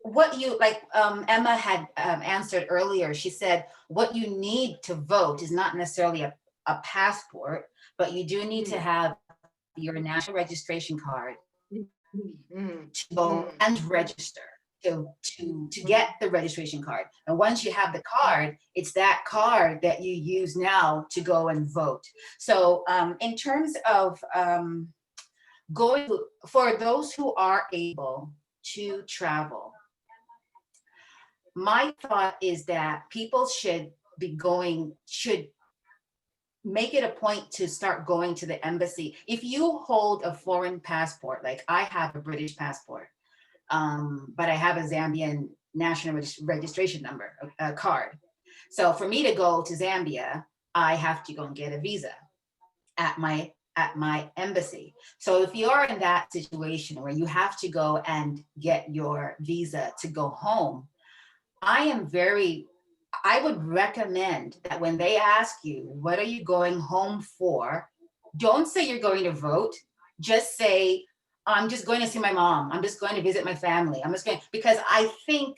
What you like, Emma had answered earlier. She said what you need to vote is not necessarily a passport, but you do need to have your national registration card to go and register, to get the registration card. And once you have the card, it's that card that you use now to go and vote. So in terms of going, for those who are able to travel, my thought is that people should make it a point to start going to the embassy. If you hold a foreign passport, like I have a British passport, but I have a Zambian national registration number, a card. So for me to go to Zambia, I have to go and get a visa at my embassy. So if you're in that situation where you have to go and get your visa to go home, I would recommend that when they ask you, what are you going home for? Don't say you're going to vote. Just say, I'm just going to see my mom. I'm just going to visit my family. I'm just going, because I think,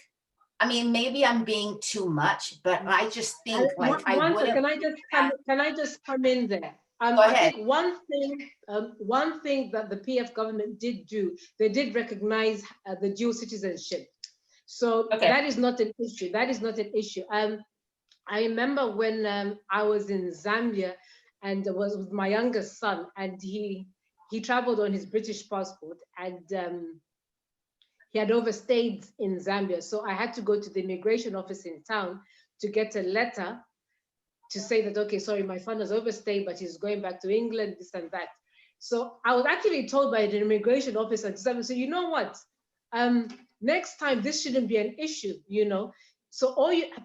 I mean, maybe I'm being too much, but I just think like I wouldn't. Can I just come in there? Go ahead. I think one thing that the PF government did do, they did recognize the dual citizenship. So that is not an issue. That is not an issue. I remember when I was in Zambia and was with my youngest son, and he traveled on his British passport, and he had overstayed in Zambia. So I had to go to the immigration office in town to get a letter to say that, okay, sorry, my son has overstayed, but he's going back to England, this and that. So I was actually told by the immigration officer, so you know what? Next time this shouldn't be an issue, you know. So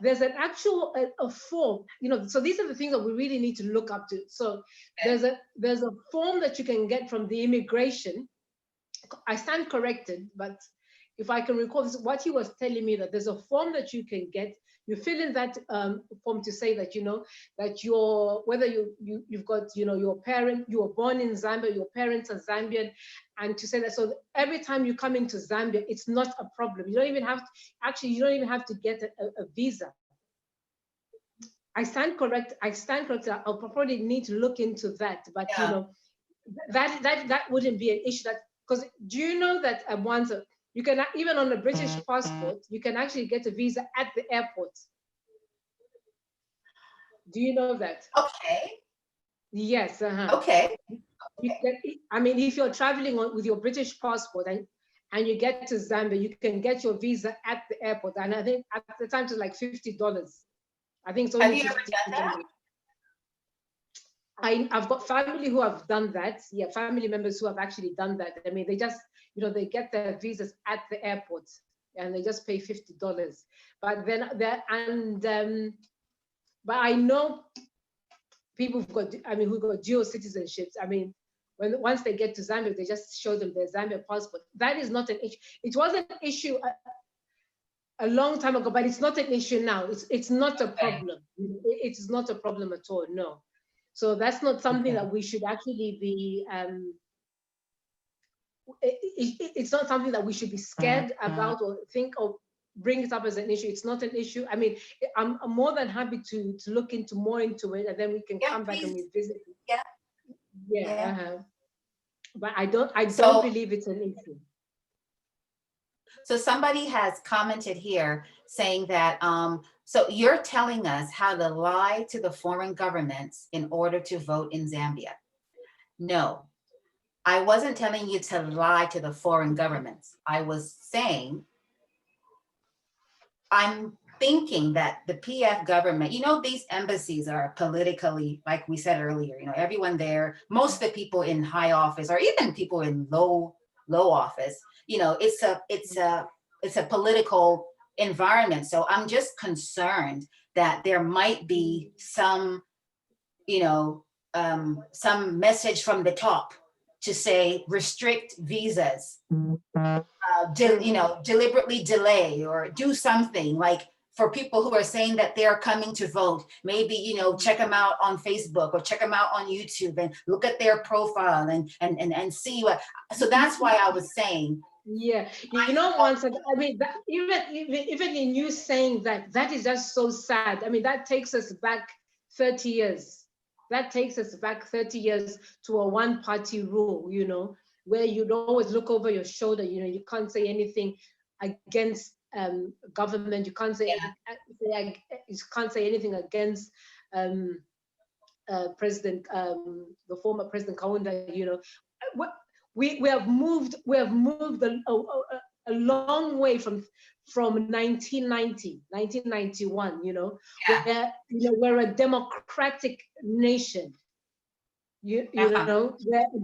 there's an actual a form, you know. So these are the things that we really need to look up to. So there's a form that you can get from the immigration. I stand corrected, but if I can recall this, what he was telling me, that there's a form that you can get. You fill in that form to say that, you know, that whether you've got, you know, you were born in Zambia, your parents are Zambian, and to say that, so every time you come into Zambia, it's not a problem. You don't even have to, you don't even have to get a visa. I stand corrected. I'll probably need to look into that, but you know, that wouldn't be an issue. That, because do you know that once you can, even on a British passport, you can actually get a visa at the airport. Do you know that? Okay. Yes. Okay. I mean, if you're traveling with your British passport and you get to Zambia, you can get your visa at the airport. And I think at the time it was like $50. I think it's only. Have you ever done that? I've got family who have done that. Yeah, family members who have actually done that. I mean, they just, you know, they get their visas at the airport and they just pay $50. But then but I know people who've got dual citizenships. I mean, once they get to Zambia, they just show them their Zambia passport. That is not an issue. It was an issue a long time ago, but it's not an issue now. It's not a problem. It's not a problem at all. No. So that's not something that we should actually be. It's not something that we should be scared about or think or bring it up as an issue. It's not an issue. I mean, I'm more than happy to look more into it, and then we can come back and revisit it. Yeah. But I don't believe it's an issue. So somebody has commented here saying that, so you're telling us how to lie to the foreign governments in order to vote in Zambia. No, I wasn't telling you to lie to the foreign governments. I was saying, I'm thinking that the PF government, you know, these embassies are politically, like we said earlier, you know, everyone there, most of the people in high office or even people in low office, you know, it's a political environment. So I'm just concerned that there might be some, you know, some message from the top to say restrict visas, you know, deliberately delay or do something like for people who are saying that they're coming to vote, maybe, you know, check them out on Facebook or check them out on YouTube and look at their profile and see what, so that's why I was saying. Yeah, you know, once, I mean, that, even in you saying that is just so sad. I mean, that takes us back 30 years. That takes us back 30 years to a one-party rule, you know. where you'd always look over your shoulder. You can't say anything against government. You can't say, you can't say anything against President, the former President Kaunda. We have moved a long way from 1990, 1991. Where we're a democratic nation. We're a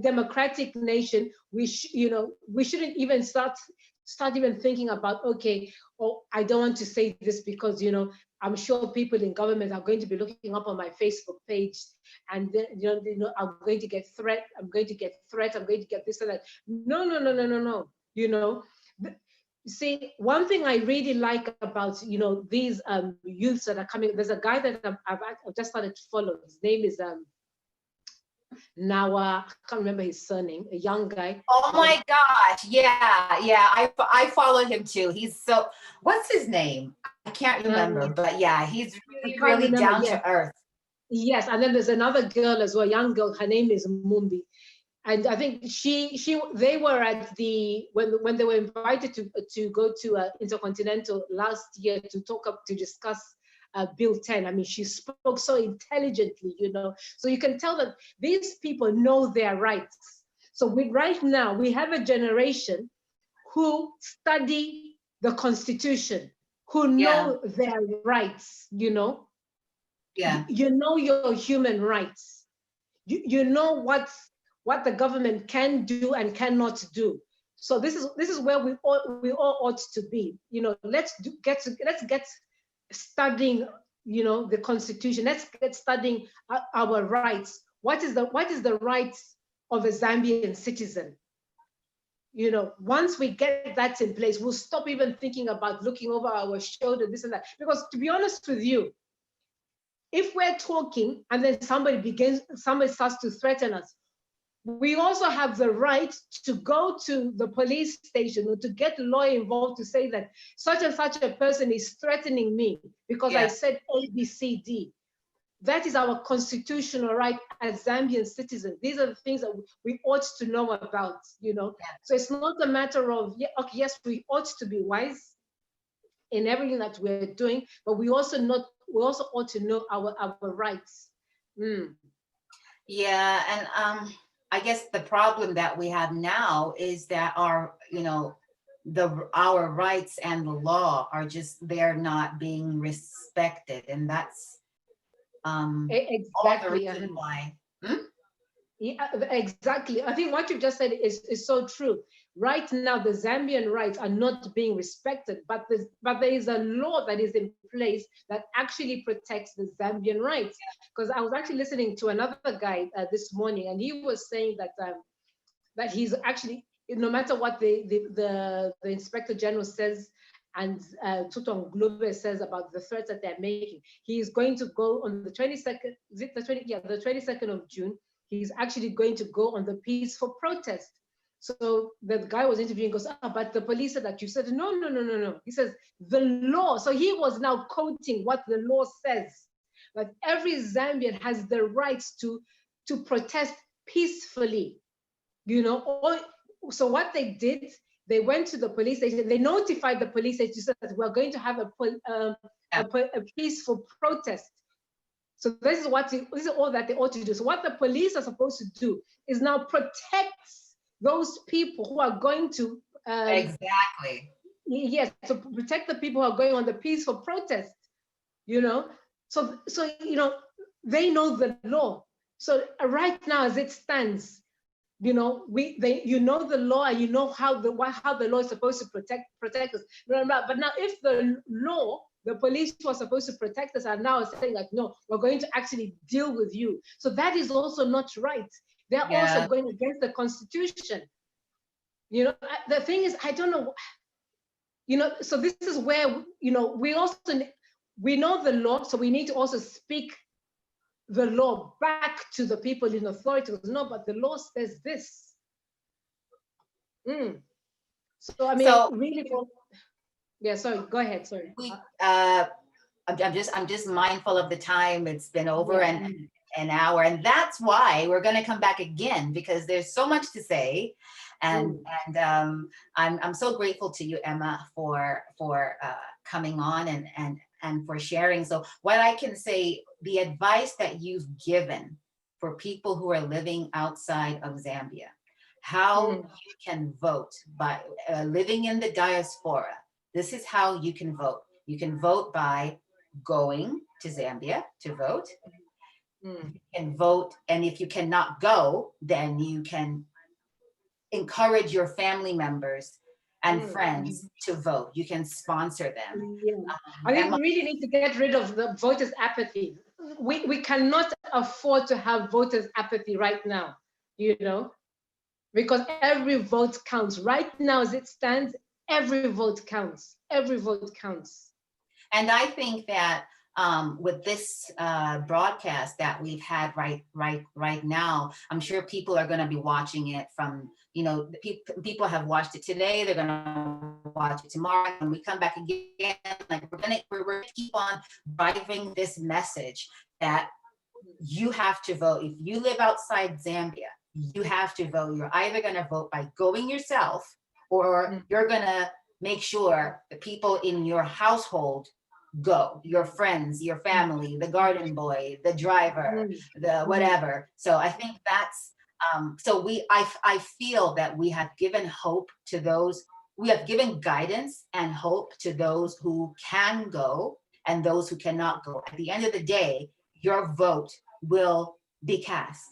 democratic nation. We shouldn't even start even thinking about, okay, I don't want to say this because I'm sure people in government are going to be looking up on my Facebook page, and then, I'm going to get threat. I'm going to get this and that. No. See, one thing I really like about these youths that are coming. There's a guy that I've just started to follow. His name is Nawa. I can't remember his surname. A young guy. Oh my gosh! Yeah. I follow him too. He's so. What's his name? I can't remember, but yeah, he's really down to earth. Yes, and then there's another girl as well, a young girl. Her name is Mumbi, and I think they were at when they were invited to go to Intercontinental last year to discuss Bill 10. I mean, she spoke so intelligently, so you can tell that these people know their rights. So right now we have a generation who study the Constitution, who know their rights. Yeah. You know your human rights. You know what the government can do and cannot do. So this is where we all ought to be. Let's get studying, the Constitution. Let's get studying our rights. What is the rights of a Zambian citizen? Once we get that in place, we'll stop even thinking about looking over our shoulder, this and that. Because to be honest with you, if we're talking and then somebody starts to threaten us, we also have the right to go to the police station or to get a lawyer involved to say that such and such a person is threatening me because I said A, B, C, D. That is our constitutional right as Zambian citizens. These are the things that we ought to know about, So it's not a matter of, yes, we ought to be wise in everything that we're doing, but we also ought to know our rights. Yeah, and I guess the problem that we have now is that our rights and the law are just, they're not being respected, and that's exactly all the reason why. Yeah, exactly. I think what you just said is so true. Right now, the Zambian rights are not being respected, but there is a law that is in place that actually protects the Zambian rights. Because I was actually listening to another guy this morning, and he was saying that he's actually, no matter what the Inspector General says and Tutong Glube says about the threats that they're making, he is going to go on the 22nd, the 22nd of June. He's actually going to go on the peaceful protest. So the guy was interviewing, goes, but the police said that. You said, no. He says, the law. So he was now quoting what the law says, that every Zambian has the rights to protest peacefully, So what they did, they went to the police station, they notified the police station that we're going to have a peaceful protest. So this is all that they ought to do. So what the police are supposed to do is now protect those people who are going to exactly. Yes, to protect the people who are going on the peaceful protest. So they know the law. So right now, as it stands, the law, and you know how the law is supposed to protect us. But now, if the police who are supposed to protect us are now saying that, no, we're going to actually deal with you. So that is also not right. They're also going against the Constitution. The thing is, I don't know, so this is where, we know the law, so we need to also speak the law back to the people in authority. No, but the law says this. So, I mean, really, yeah, sorry, go ahead, sorry. I'm just mindful of the time. It's been over an hour, and that's why we're going to come back again, because there's so much to say. I'm so grateful to you, Emma, for coming on and for sharing. So what I can say, the advice that you've given for people who are living outside of Zambia, how you can vote by living in the diaspora. This is how you can vote. You can vote by going to Zambia to vote. You can vote, and if you cannot go, then you can encourage your family members and friends to vote. You can sponsor them. Yeah. I think we really need to get rid of the voters' apathy. We cannot afford to have voters' apathy right now, you know, because every vote counts. Right now, as it stands, every vote counts. Every vote counts. And I think that with this broadcast that we've had right now, I'm sure people are going to be watching it from, you know, people have watched it today. They're going to watch it tomorrow. When we come back again, like we're going to keep on driving this message that you have to vote. If you live outside Zambia, you have to vote. You're either going to vote by going yourself, or you're going to make sure the people in your household go, your friends, your family, the garden boy, the driver, the whatever. So I think that's so I feel that we have given hope to those, we have given guidance and hope to those who can go and those who cannot go. At the end of the day, your vote will be cast.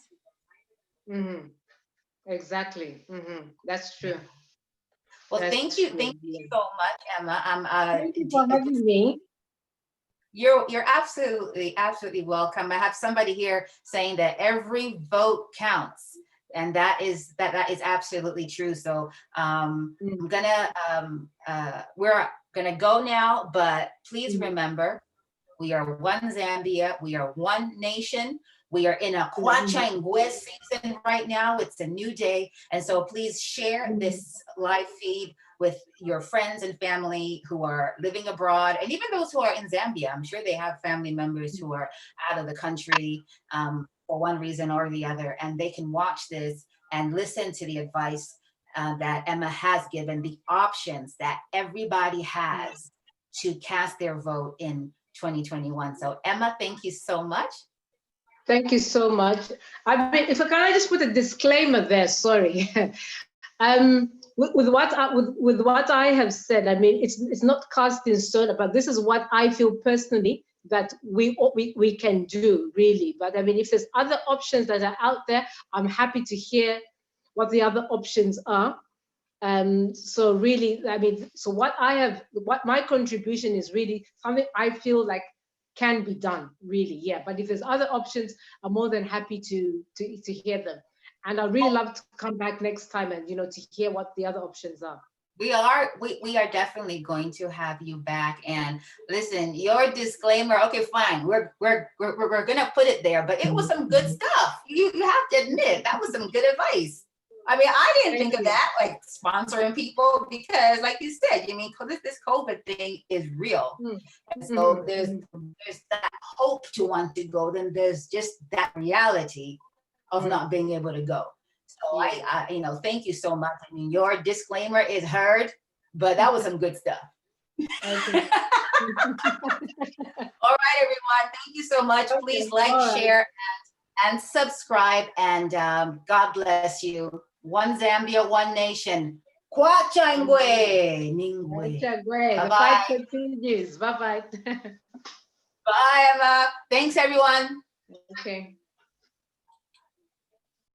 Exactly. That's true. Well, thank you so much, Emma. Thank you for having me. You're absolutely welcome. I have somebody here saying that every vote counts, and that is absolutely true. So we're gonna go now, but please remember, we are one Zambia, we are one nation. We are in a Kwachangwe season right now. It's a new day. And so please share this live feed with your friends and family who are living abroad, and even those who are in Zambia. I'm sure they have family members who are out of the country for one reason or the other, and they can watch this and listen to the advice that Emma has given, the options that everybody has to cast their vote in 2021. So Emma, thank you so much. Thank you so much. I mean, can I just put a disclaimer there? Sorry. With what I have said, I mean, it's not cast in stone, but this is what I feel personally that we can do, really. But I mean, if there's other options that are out there, I'm happy to hear what the other options are. So really, I mean, so what my contribution is really something I feel like can be done, really, yeah. But if there's other options, I'm more than happy to hear them. And I'd really love to come back next time and, you know, to hear what the other options are. We are definitely going to have you back. And listen, your disclaimer, okay, fine, we're gonna put it there, but it was some good stuff. You have to admit that was some good advice. I mean, I didn't think of that, like sponsoring people, because like you said, I mean, this COVID thing is real. And so there's that hope to want to go, then there's just that reality of not being able to go. So I you know, thank you so much. I mean, your disclaimer is heard, but that was some good stuff. Okay. All right, everyone. Thank you so much. Please like, share, and subscribe. And God bless you. One Zambia, one nation. Kwachangwe Ningwe. The fight continues. Bye-bye. Bye, Emma. Thanks, everyone. Okay.